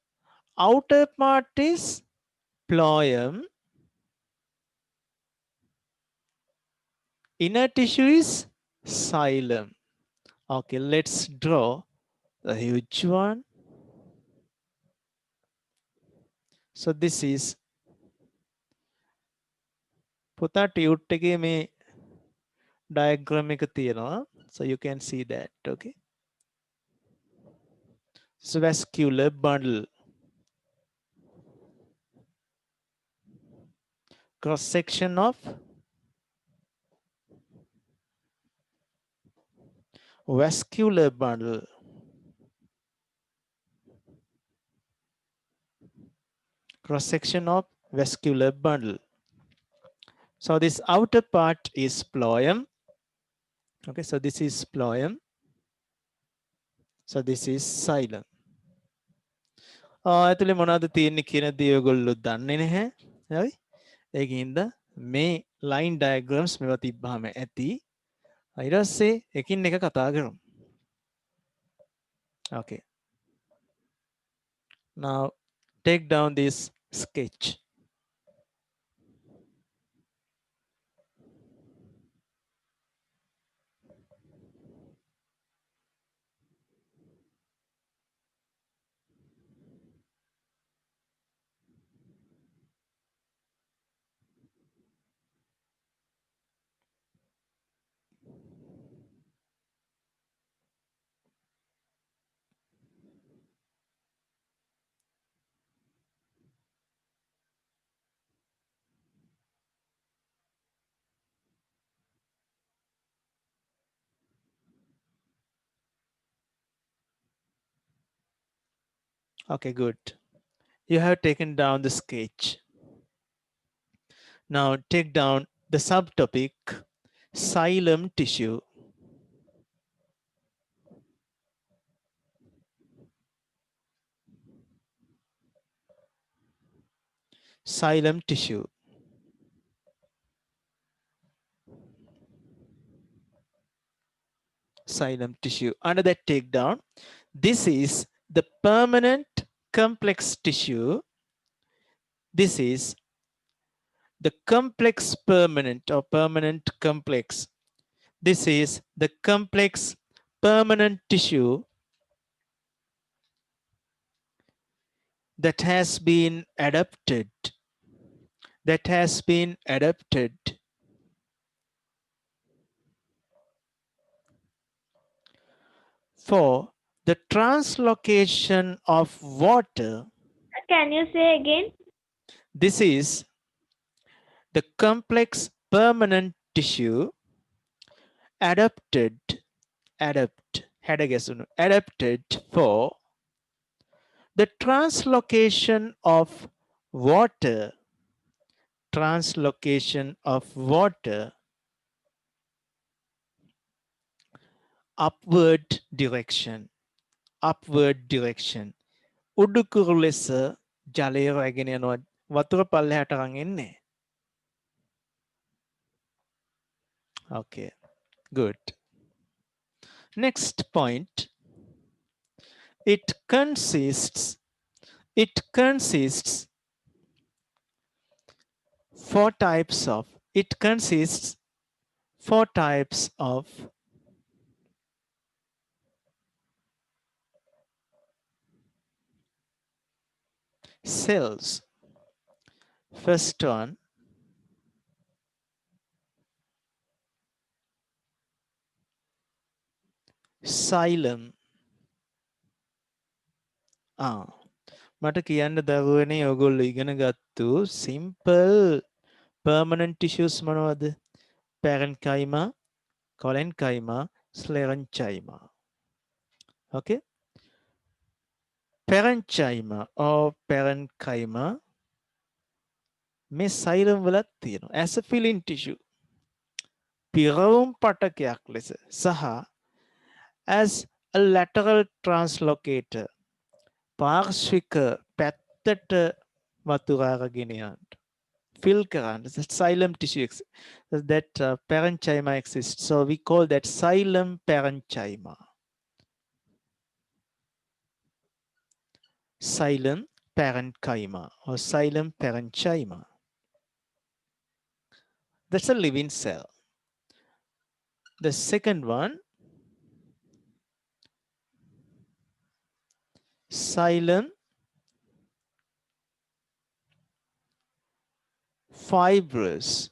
outer part is phloem. Inner tissue is xylem. Okay, let's draw the huge one. So this is පුතා tute එකේ මේ diagram එක තියෙනවා. So you can see that. Okay, so vascular bundle, cross section of vascular bundle, cross section of vascular bundle. So this outer part is phloem. Okay, so this is phloem. So this is xylem. ඇතුලේ මොනවද තියෙන්නේ කියන දේ ඔයගොල්ලෝ දන්නේ නැහැ. හරි? ඒකින්ද මේ line diagrams මේවා තිබ්බහම ඇති. ඊට පස්සේ එකින් එක කතා කරමු. Okay. Now take down this sketch. Okay, good. You have taken down the sketch. Now take down the subtopic xylem tissue. Xylem tissue. Xylem tissue. Under that take down, this is the permanent complex tissue. This is the complex permanent or permanent complex. This is the complex permanent tissue that has been adapted for the translocation of water. Can you say again? This is the complex permanent tissue adapted for the translocation of water upward direction උඩුකුරු ලෙස ජලය රැගෙන යනවා වතුර පල්ලෙහාට අරන් එන්නේ. Okay, good. Next point, it consists four types of cells. First one, xylem. මට කියන්න දරුවනේ ඔයගොල්ලෝ ඉගෙන ගත්තු simple permanent tissues මොනවද? parenchyma, collenchyma, sclerenchyma. Okay, parenchyma or parenchyma මේ xylem වලත් තියෙනවා as a filling tissue. පිරවුම් පටකයක් ලෙස සහ as a lateral translocator. පාර්ශ්වික පැත්තට වතුර අරගෙන යන්න. Fill කරන්න. The xylem tissue that parenchyma exists. So we call that xylem parenchyma. Xylem parenchyma or xylem parenchyma. That's a living cell. The second one, xylem fibrous.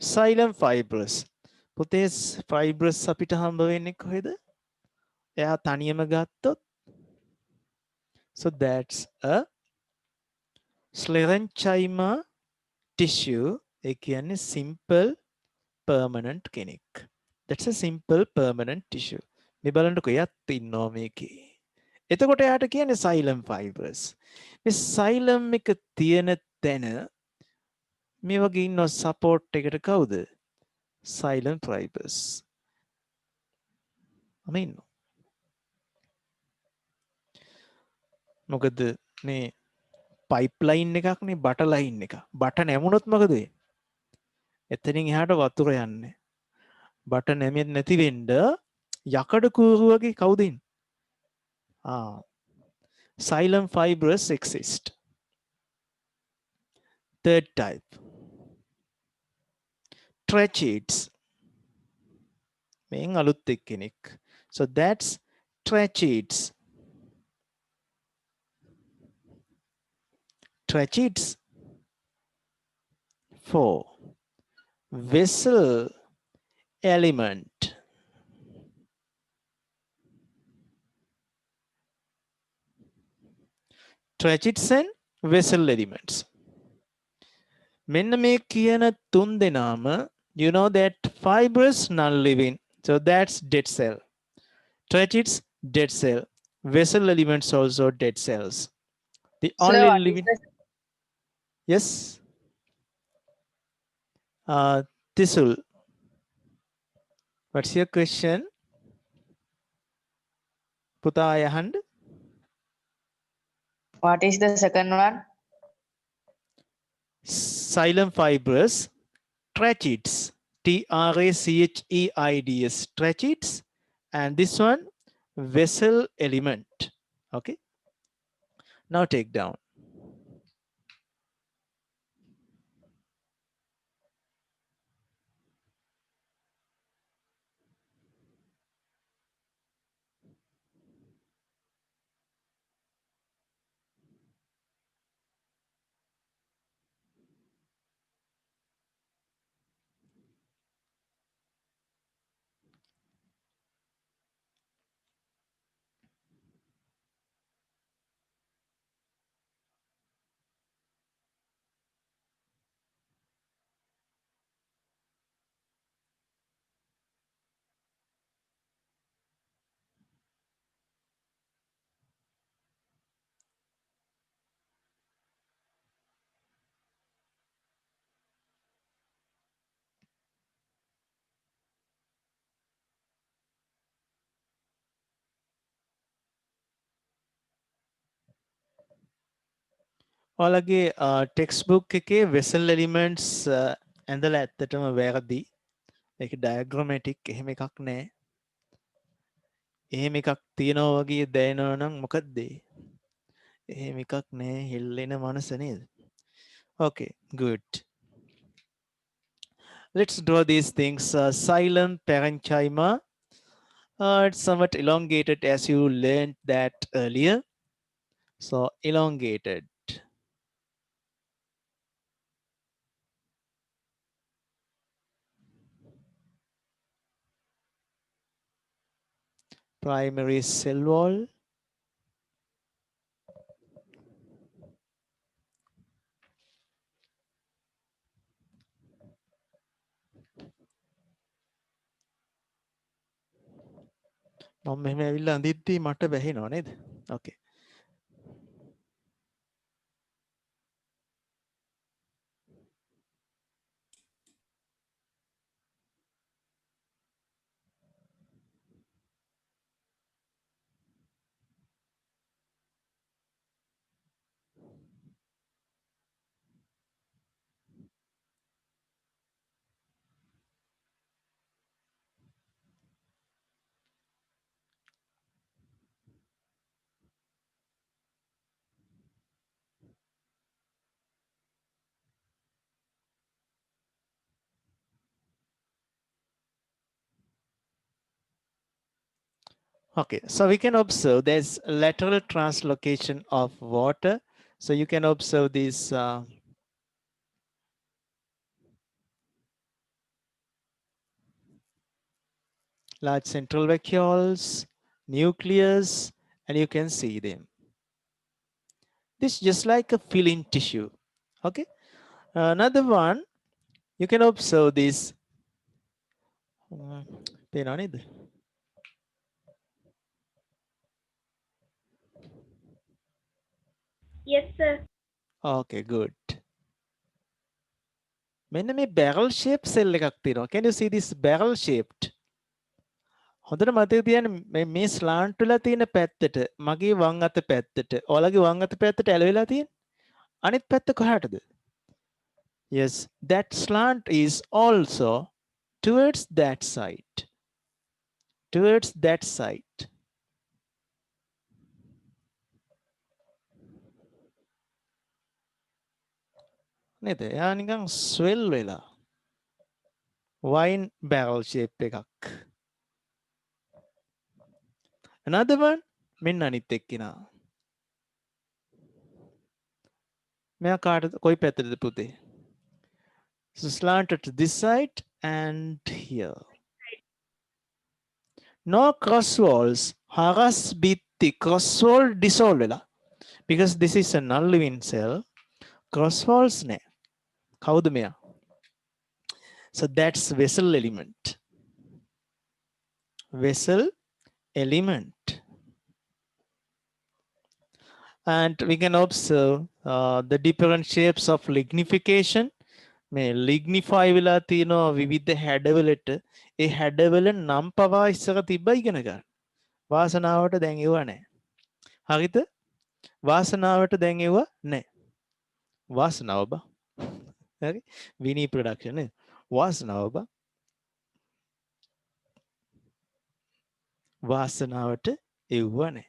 Xylem fibrous. පුතේ fibrous අපිට හම්බ වෙන්නේ කොහෙද? එයා තනියම ගත්තොත්. So that's a sclerenchyma tissue. ඒ කියන්නේ simple permanent කෙනෙක්. That's a simple permanent tissue. මේ බලන්නකො එයත් ඉන්නවා මේකේ. එතකොට එයාට කියන්නේ xylem fibrous. මේ xylem එක තියෙන තැන මේ වගේ ඉන්න support එකට කවුද? Xylem fibrous. I mean මොකද මේ pipeline එකක්නේ බට ලයින් එක. බට නැමුණොත් මොකද වෙන්නේ? එතනින් එහාට වතුර යන්නේ. බට නැමෙන්නේ නැති වෙන්න යකඩ කූරු වගේ කවුද ඉන්නේ? Xylem fibrous exist. Third type, tracheids. මෙන් අලුත් එක්කෙනෙක්. So that's tracheids. Tracheids 4. Vessel element. Tracheids and vessel elements. මෙන්න මේ කියන තුන් දෙනාම, you know that fibrous non-living, so that's dead cell. Tracheids dead cell. Vessel elements also dead cells. The only living. Yes. Tisul, what's your question? පුතා අහන්න. What is the second one? Xylem fibrous, tracheids, tracheids, tracheids, and this one vessel element. Okay, now take down. ඔයාලගේ ටෙක්ස්ට්බුක් එකේ vessel elements ඇඳලා ඇත්තටම වැරදි. ඒක diagrammatic එහෙම එකක් නැහැ. එහෙම එකක් තියනවා වගේ දැනෙනවා නම් මොකද්ද ඒ? එහෙම එකක් නැහැ, හෙල්ලෙන මනස නේද? Okay, good. Let's draw these things. Xylem parenchyma. It's somewhat elongated as you learned that earlier. So elongated. Primary cell wall. මම මෙහෙම ඇවිල්ලා අඳිද්දි මට වැහෙනව නේද? Okay. Okay, so we can observe there's lateral translocation of water. So you can observe these large central vacuoles, nucleus, and you can see them. This is just like a filling tissue. Okay, another one, you can observe this. yes sir. Okay, good. මෙන්න මේ barrel shaped cell එකක් තියෙනවා. Can you see this barrel shaped? හොඳට මතක තියාගන්න මේ slant වෙලා තියෙන පැත්තට මගේ වම් අත පැත්තට ඔයාලගේ වම් අත පැත්තට ඇලවිලා තියෙන අනිත් පැත්ත කොහාටද? Yes, that slant is also towards that side. Towards that side. නේද? එයා නිකන් swell වෙලා wine barrel shape එකක්. Another one, මෙන්න අනිත් එක්කිනා. මෙයා කාටද කොයි පැත්තටද පුතේ? So slanted to this side and here. No cross walls. Haras bitti cross wall dissolve වෙලා. Because this is a non-living cell. Cross walls ne. කවුද මෙයා? So that's vessel element. Vessel element. And we can observe the different shapes of lignification. මේ lignify වෙලා තියෙනවා විවිධ හැඩවලට. ඒ හැඩවල නම් පවා ඉස්සර තිබ්බ ඉගෙන ගන්න. වාසනාවට දැන් ඒව නැහැ. හරිද? වාසනාවට දැන් ඒව නැහැ. වාසනාව බා. හරි? විනී ප්‍රොඩක්ෂන් නේ. වාසනාව බා. වාසනාවට ඒව නැහැ.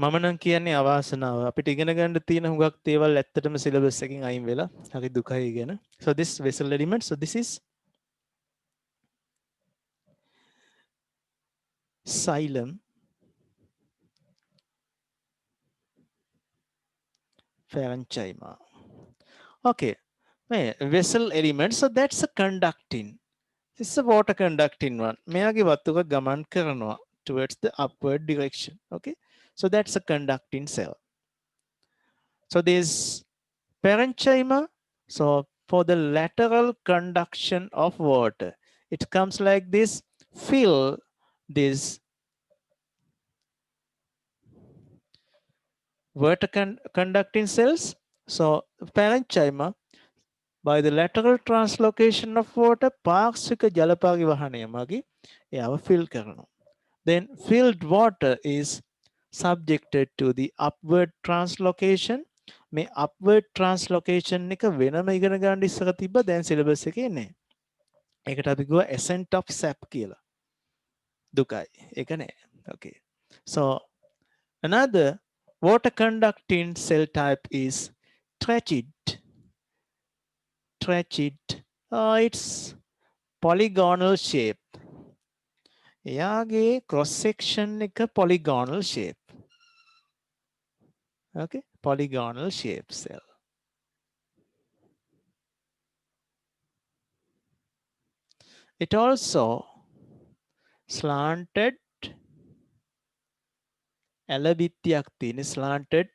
මම නම් කියන්නේ අවාසනාව. අපිට ඉගෙන ගන්න තියෙන හුඟක් දේවල් ඇත්තටම සිලබස් එකකින් අයින් වෙලා. හරි දුකයි ගැන. So this vessel element, so this is xylem, parenchyma. Okay, vessel element, so that's a conducting. This is a water conducting one. මෙයාගේ වතුර ගමන් කරනවා towards the upward direction. Okay, so that's a conducting cell. So there's parenchyma. So for the lateral conduction of water, it comes like this. Fill this water conducting cells. So parenchyma, by the lateral translocation of water, පාර්ශ්වික ජලපාරි වහනය මගින් එයාව fill කරනවා. Then filled water is subjected to the upward translocation. මේ upward translocation එක වෙනම ඉගෙන ගන්න ඉස්සර තිබ්බ දැන් සිලබස් එකේ නැහැ. ඒකට අපි කිව්වා ascent of sap කියලා. දුකයි. ඒක නෑ. Okay. So another water conducting cell type is trachid. Trachid. It's polygonal shape. එයාගේ cross section එක polygonal shape. Okay, polygonal shape cell. It also slanted ඇලබිත්තියක් තියෙන slanted.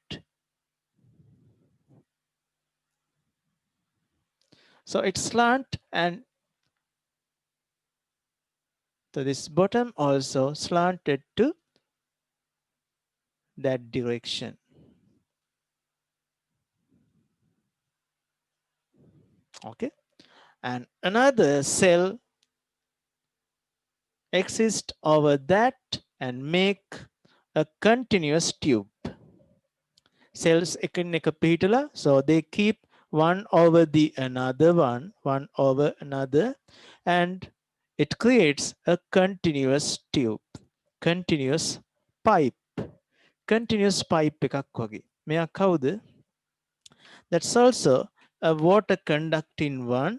So it's slant and so this bottom also slanted to that direction. Okay, and another cell exists over that and make a continuous tube. Cells ekin එක පිහිටලා, so they keep one over the another one over another, and it creates a continuous tube, continuous pipe එකක් වගේ. මෙයා කවුද? That's also a water conducting one.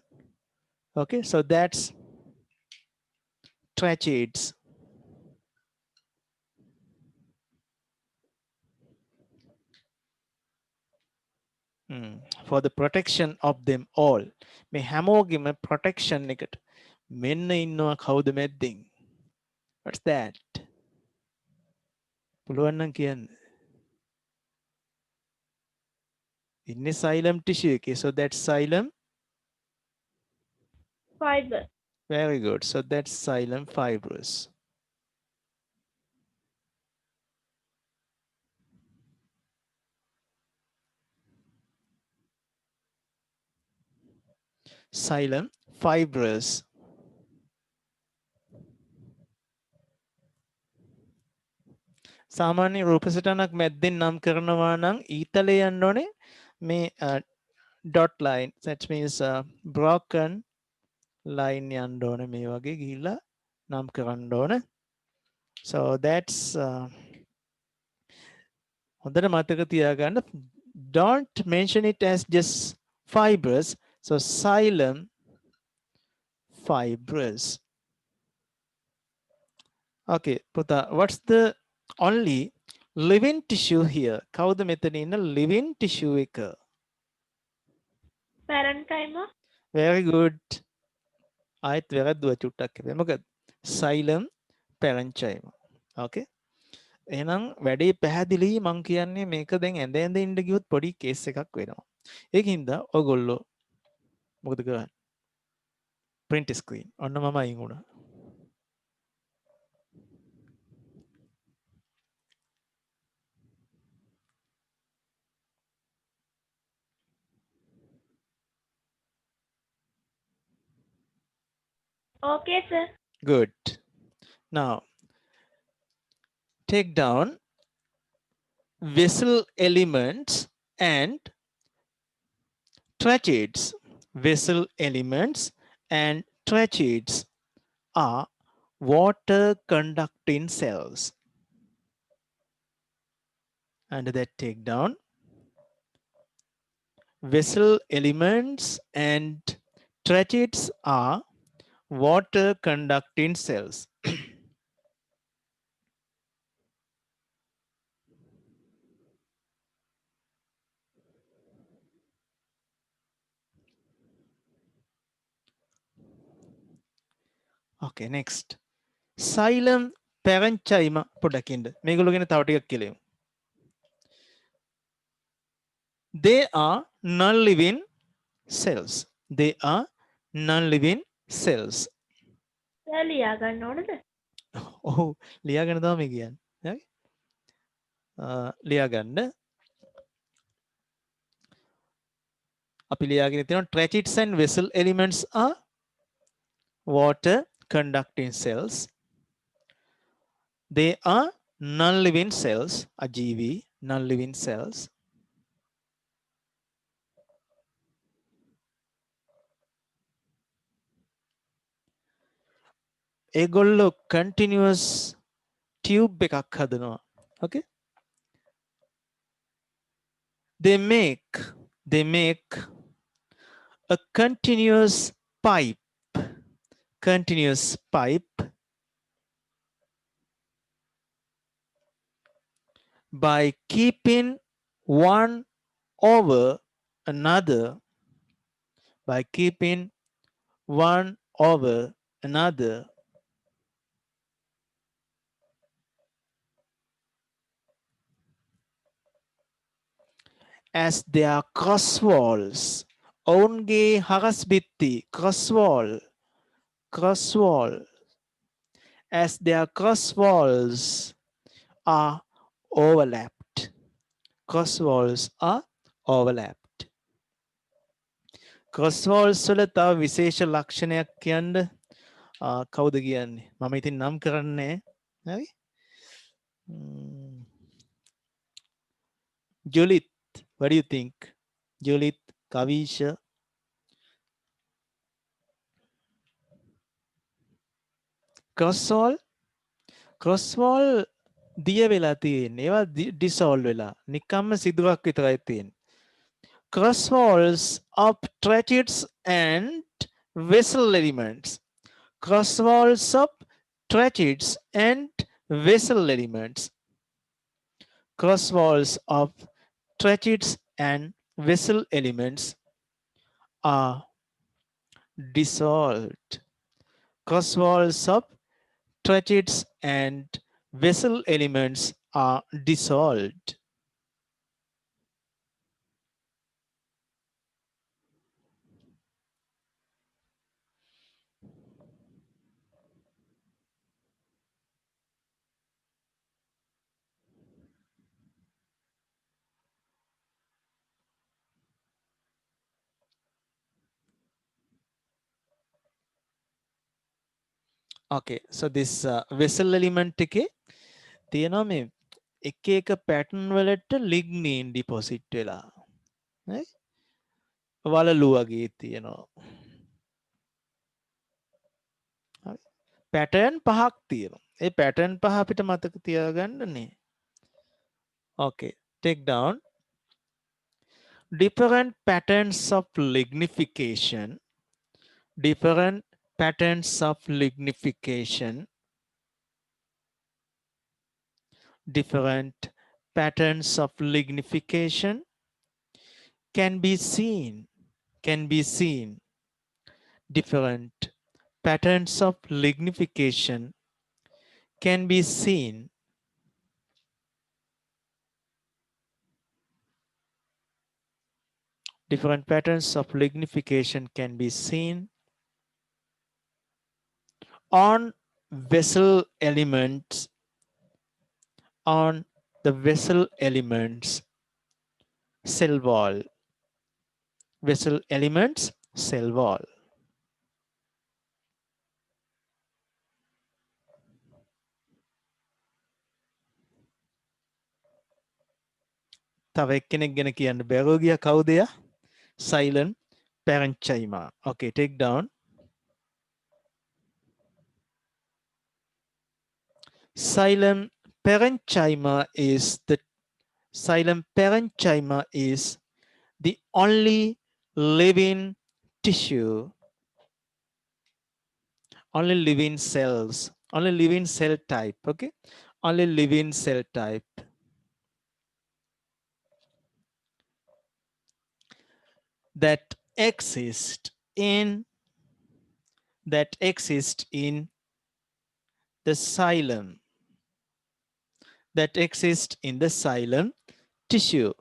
Okay, so that's tracheids. For the protection of them all. මේ හැමෝගෙම protection එකට මෙන්න ඉන්නවා කවුද මැද්දෙන්? What's that? පුළුවන් නම් කියන්න. ඉන්නේ xylem tissue එකේ. So that's xylem. fiber. Very good. So that's xylem fibrous. Xylem fibrous. සාමාන්‍ය රූප සටහනක් මැද්දෙන් නම් කරනවා නම් ඊතලේ යන්න ඕනේ මේ dot line. That means broken line යන්න ඕනේ මේ වගේ ගිහිල්ලා නම් කරන්න ඕනේ. So that's හොඳට මතක තියාගන්න. Don't mention it as just fibers. So xylem fibrous. Okay, පුතා, what's the only living tissue here? කවුද මෙතන ඉන්න living tissue එක? parenchyma. Very good. ආයෙත් වැරද්දුවා චුට්ටක් හැබැයි. මොකද xylem parenchyma. Okay. එහෙනම් වැඩේ පැහැදිලි. මං කියන්නේ මේක දැන් ඇඳ ඇඳ ඉන්න ගියොත් පොඩි කේස් එකක් වෙනවා. ඒකින්ද ඔයගොල්ලෝ මොකද කරන්නේ? print screen. ඔන්න මම අයින් වුණා. Okay, sir. Good. Now take down vessel elements and tracheids. Vessel elements and tracheids are water conducting cells. Under that, take down vessel elements and tracheids are water conducting cells. Okay, next. Xylem parenchyma පොඩ්ඩක් ඉන්න. මේගොල්ලෝ ගැන තව ටිකක් කියලෙමු. They are non-living cells. They are non-living cells. Sir ලියා ගන්න ඕනද? ඔව් ලියාගෙන තමයි කියන්නේ. හරි? ලියා ගන්න. අපි ලියාගෙන තියෙනවා tracheids and vessel elements are water conducting cells. They are non-living cells, අජීවී non-living cells. ඒගොල්ලෝ continuous tube එකක් හදනවා. Okay? They make a continuous pipe by keeping one over another as their cross walls. ඔවුන්ගේ හරස් බිත්ති cross wall as their cross walls are overlapped. Cross walls are overlapped. Cross walls වල තව විශේෂ ලක්ෂණයක් කියන්න කවුද කියන්නේ? මම ඉතින් නම් කරන්නේ. හරි? Juliet, what do you think? Juliet, Kavisha. cross wall දිය වෙලා තියෙන්නේ. ඒවා dissolve වෙලා. නිකම්ම සිදුවක් විතරයි තියෙන්නේ. Cross walls of tracheids and vessel elements. Cross walls of tracheids and vessel elements. Cross walls of tracheids and vessel elements are dissolved. Cross walls of tracheids and vessel elements are dissolved. Okay, so this vessel element එකේ තියෙනවා මේ එක එක pattern වලට lignin deposit වෙලා. නේ? වලලු වගේ තියෙනවා. හරි. pattern පහක් තියෙනවා. ඒ pattern පහ අපිට මතක තියාගන්නනේ. Okay, take down different patterns of lignification. Different patterns of lignification. Different patterns of lignification can be seen. Different patterns of lignification can be seen. Different patterns of lignification can be seen on vessel elements, on the vessel elements cell wall. Vessel elements cell wall. තව එක්කෙනෙක් ගැන කියන්න බැරුව ගියා කවුද එයා? Silent parenchyma. Okay, take down. Xylem parenchyma is the only living tissue, only living cells, only living cell type, okay? Only living cell type that exist in the xylem, that exist in the xylem tissue.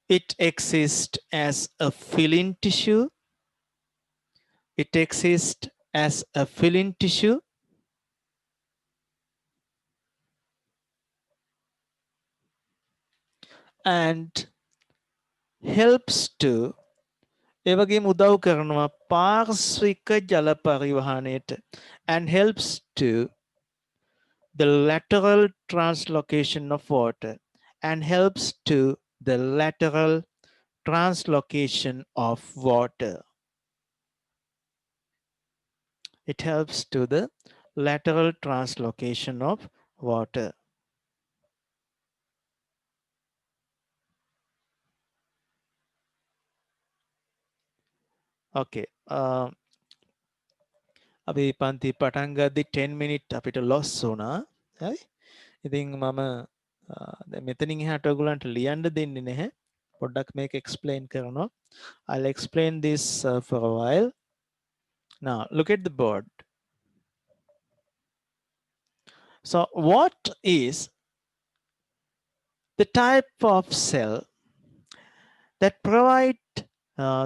It exists as a filling tissue. It exists as a filling tissue and helps to ඒ වගේම උදව් කරනවා පාර්ශ්වික ජල පරිවහනයට and helps to the lateral translocation of water and helps to the lateral translocation of water. It helps to the lateral translocation of water. Okay. අපි පන්ති පටන් ගද්දි 10 minute අපිට loss වුණා. හරි. ඉතින් මම මෙතනින් එහාට ඔයගොල්ලන්ට ලියන්න දෙන්නේ නැහැ. පොඩ්ඩක් මේක explain කරනවා. I'll explain this for a while. Now, look at the board. So, what is the type of cell that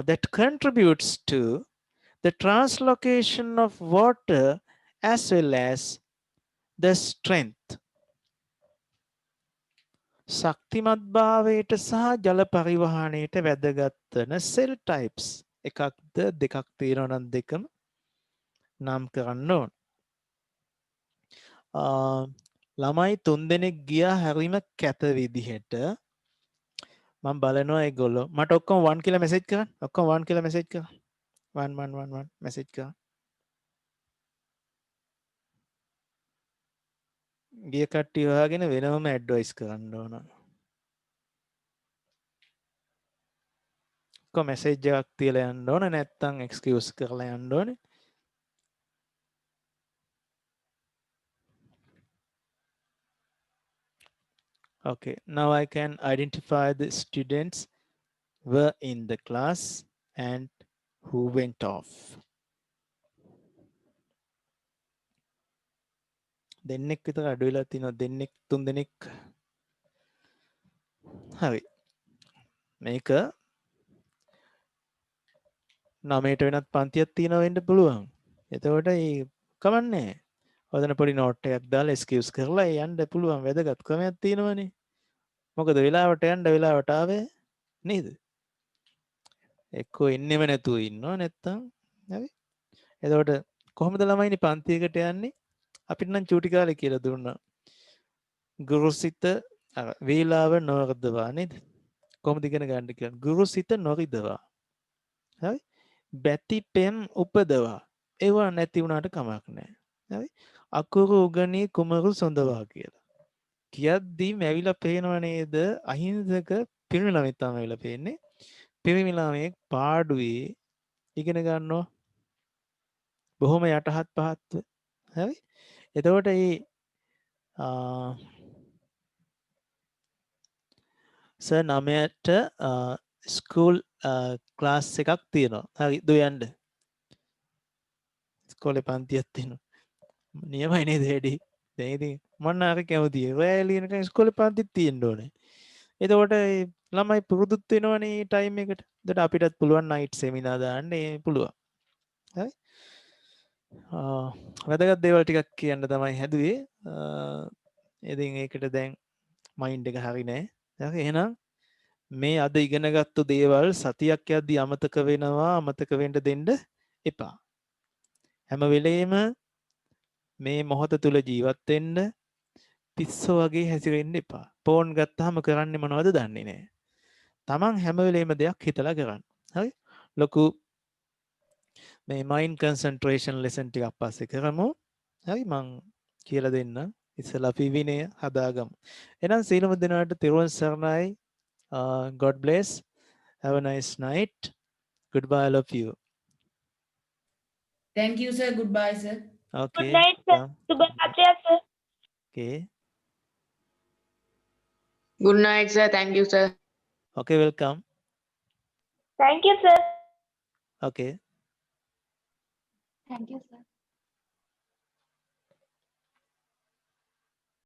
that contributes to the translocation of water as well as the strength? ශක්තිමත් භාවයට සහ ජල පරිවහනයට වැදගත් වන cell types එකක්ද දෙකක් තියෙනවා නම් දෙකම නම් කරන්න ඕන. ළමයි 3 දෙනෙක් ගියා හරිම කැත විදිහට. මම බලනවා ඒගොල්ලෝ මට ඔක්කොම 1 කියලා මැසේජ් කරන්න. ඔක්කොම 1 කියලා මැසේජ් කරන්න. 1 1 1 1 මැසේජ් කරන්න. ගිය කට්ටිය හොයාගෙන වෙනම ඇඩ්වයිස් කරන්න ඕන. කො මැසේජ් එකක් තියලා යන්න ඕන නැත්නම් එක්ස්කියුස් කරලා යන්න ඕනේ. Okay, now I can identify the students were in the class and who went off. දෙන්නෙක් විතර අඩු වෙලා තිනවා දෙන්නෙක් තුන් දෙනෙක්. හරි. මේක 9ට වෙනත් පන්තියක් තියෙනවා වෙන්න පුළුවන්. එතකොට ඒ කමන්නේ. ඔතන පොඩි නෝට් එකක් දාලා එක්ස්කියුස් කරලා යන්න පුළුවන් වැදගත් ක්‍රමයක් තියෙනවනේ. මොකද වෙලාවට යන්න වෙලාවට ආවේ නේද? එක්කෝ එන්නෙම නැතුව ඉන්නවා නැත්තම් හරි. එතකොට කොහොමද ළමයිනි පන්තියකට යන්නේ? අපිට නම් චූටි කාලේ කියලා දුන්නා. ගුරුසිත වේලාව නොවර්ධවා නේද? කොහොමද ඉගෙන ගන්න කියලා. ගුරුසිත නොරිදවා. හරි? බැති පෙම් උපදවා. ඒවා නැති වුණාට කමක් නැහැ. හරි? අකුරු උගණී කුමරු සොඳවා කියලා. කියද්දී මැවිලා පේනව නේද? අහිංසක පිරිමි ළමෙක් තමයි මැවිලා පේන්නේ. පිරිමි ළමෙක් පාඩුවේ ඉගෙන ගන්නවා. බොහොම යටහත් පහත්ව. හරි? එතකොට මේ සර් 9ට ස්කූල් ක්ලාස් එකක් තියෙනවා. හරි දුවයන්ද. ඉස්කෝලේ පන්තියක් තියෙනවා. නියමයි නේද වැඩි? දැන් ඉතින් මම අර කැමතියි. ඔයා එළියනකන් ඉස්කෝලේ පන්තිත් තියෙන්න ඕනේ. එතකොට ළමයි පුරුදුත් වෙනවනේ මේ ටයිම් එකට. එතකොට අපිටත් පුළුවන් නයිට් සෙමිනාර් දාන්න පුළුවන්. හරි? වැදගත් දේවල් ටිකක් කියන්න තමයි හැදුවේ. ඉතින් ඒකට දැන් මයින්ඩ් එක හරි නෑ. හරි එහෙනම් මේ අද ඉගෙනගත්තු දේවල් සතියක් යද්දී අමතක වෙනවා අමතක වෙන්න දෙන්න එපා. හැම වෙලේම මේ මොහොත තුල ජීවත් වෙන්න පිස්සෝ වගේ හැසිරෙන්න එපා. ෆෝන් ගත්තාම කරන්නේ මොනවද දන්නේ නැහැ. Taman හැම වෙලේම දෙයක් හිතලා කරන්න. හරි? ලොකු මේ මයින්ඩ් කන්සන්ට්‍රේෂන් ලෙසන් ටිකක් පස්සේ කරමු. හරි මං කියලා දෙන්නම්. ඉස්සලා අපි විනය හදාගමු. එහෙනම් සීලමු දෙනාට තෙරුවන් සරණයි. God bless. Have a nice night. Goodbye all of you. Thank you, sir. Goodbye, sir. Okay. Good night, sir. welcome. සුබ රාත්‍රියක් sir. Okay. Good night, sir. Thank you, sir. Okay, welcome. Thank you, sir. Okay. Thank you, sir.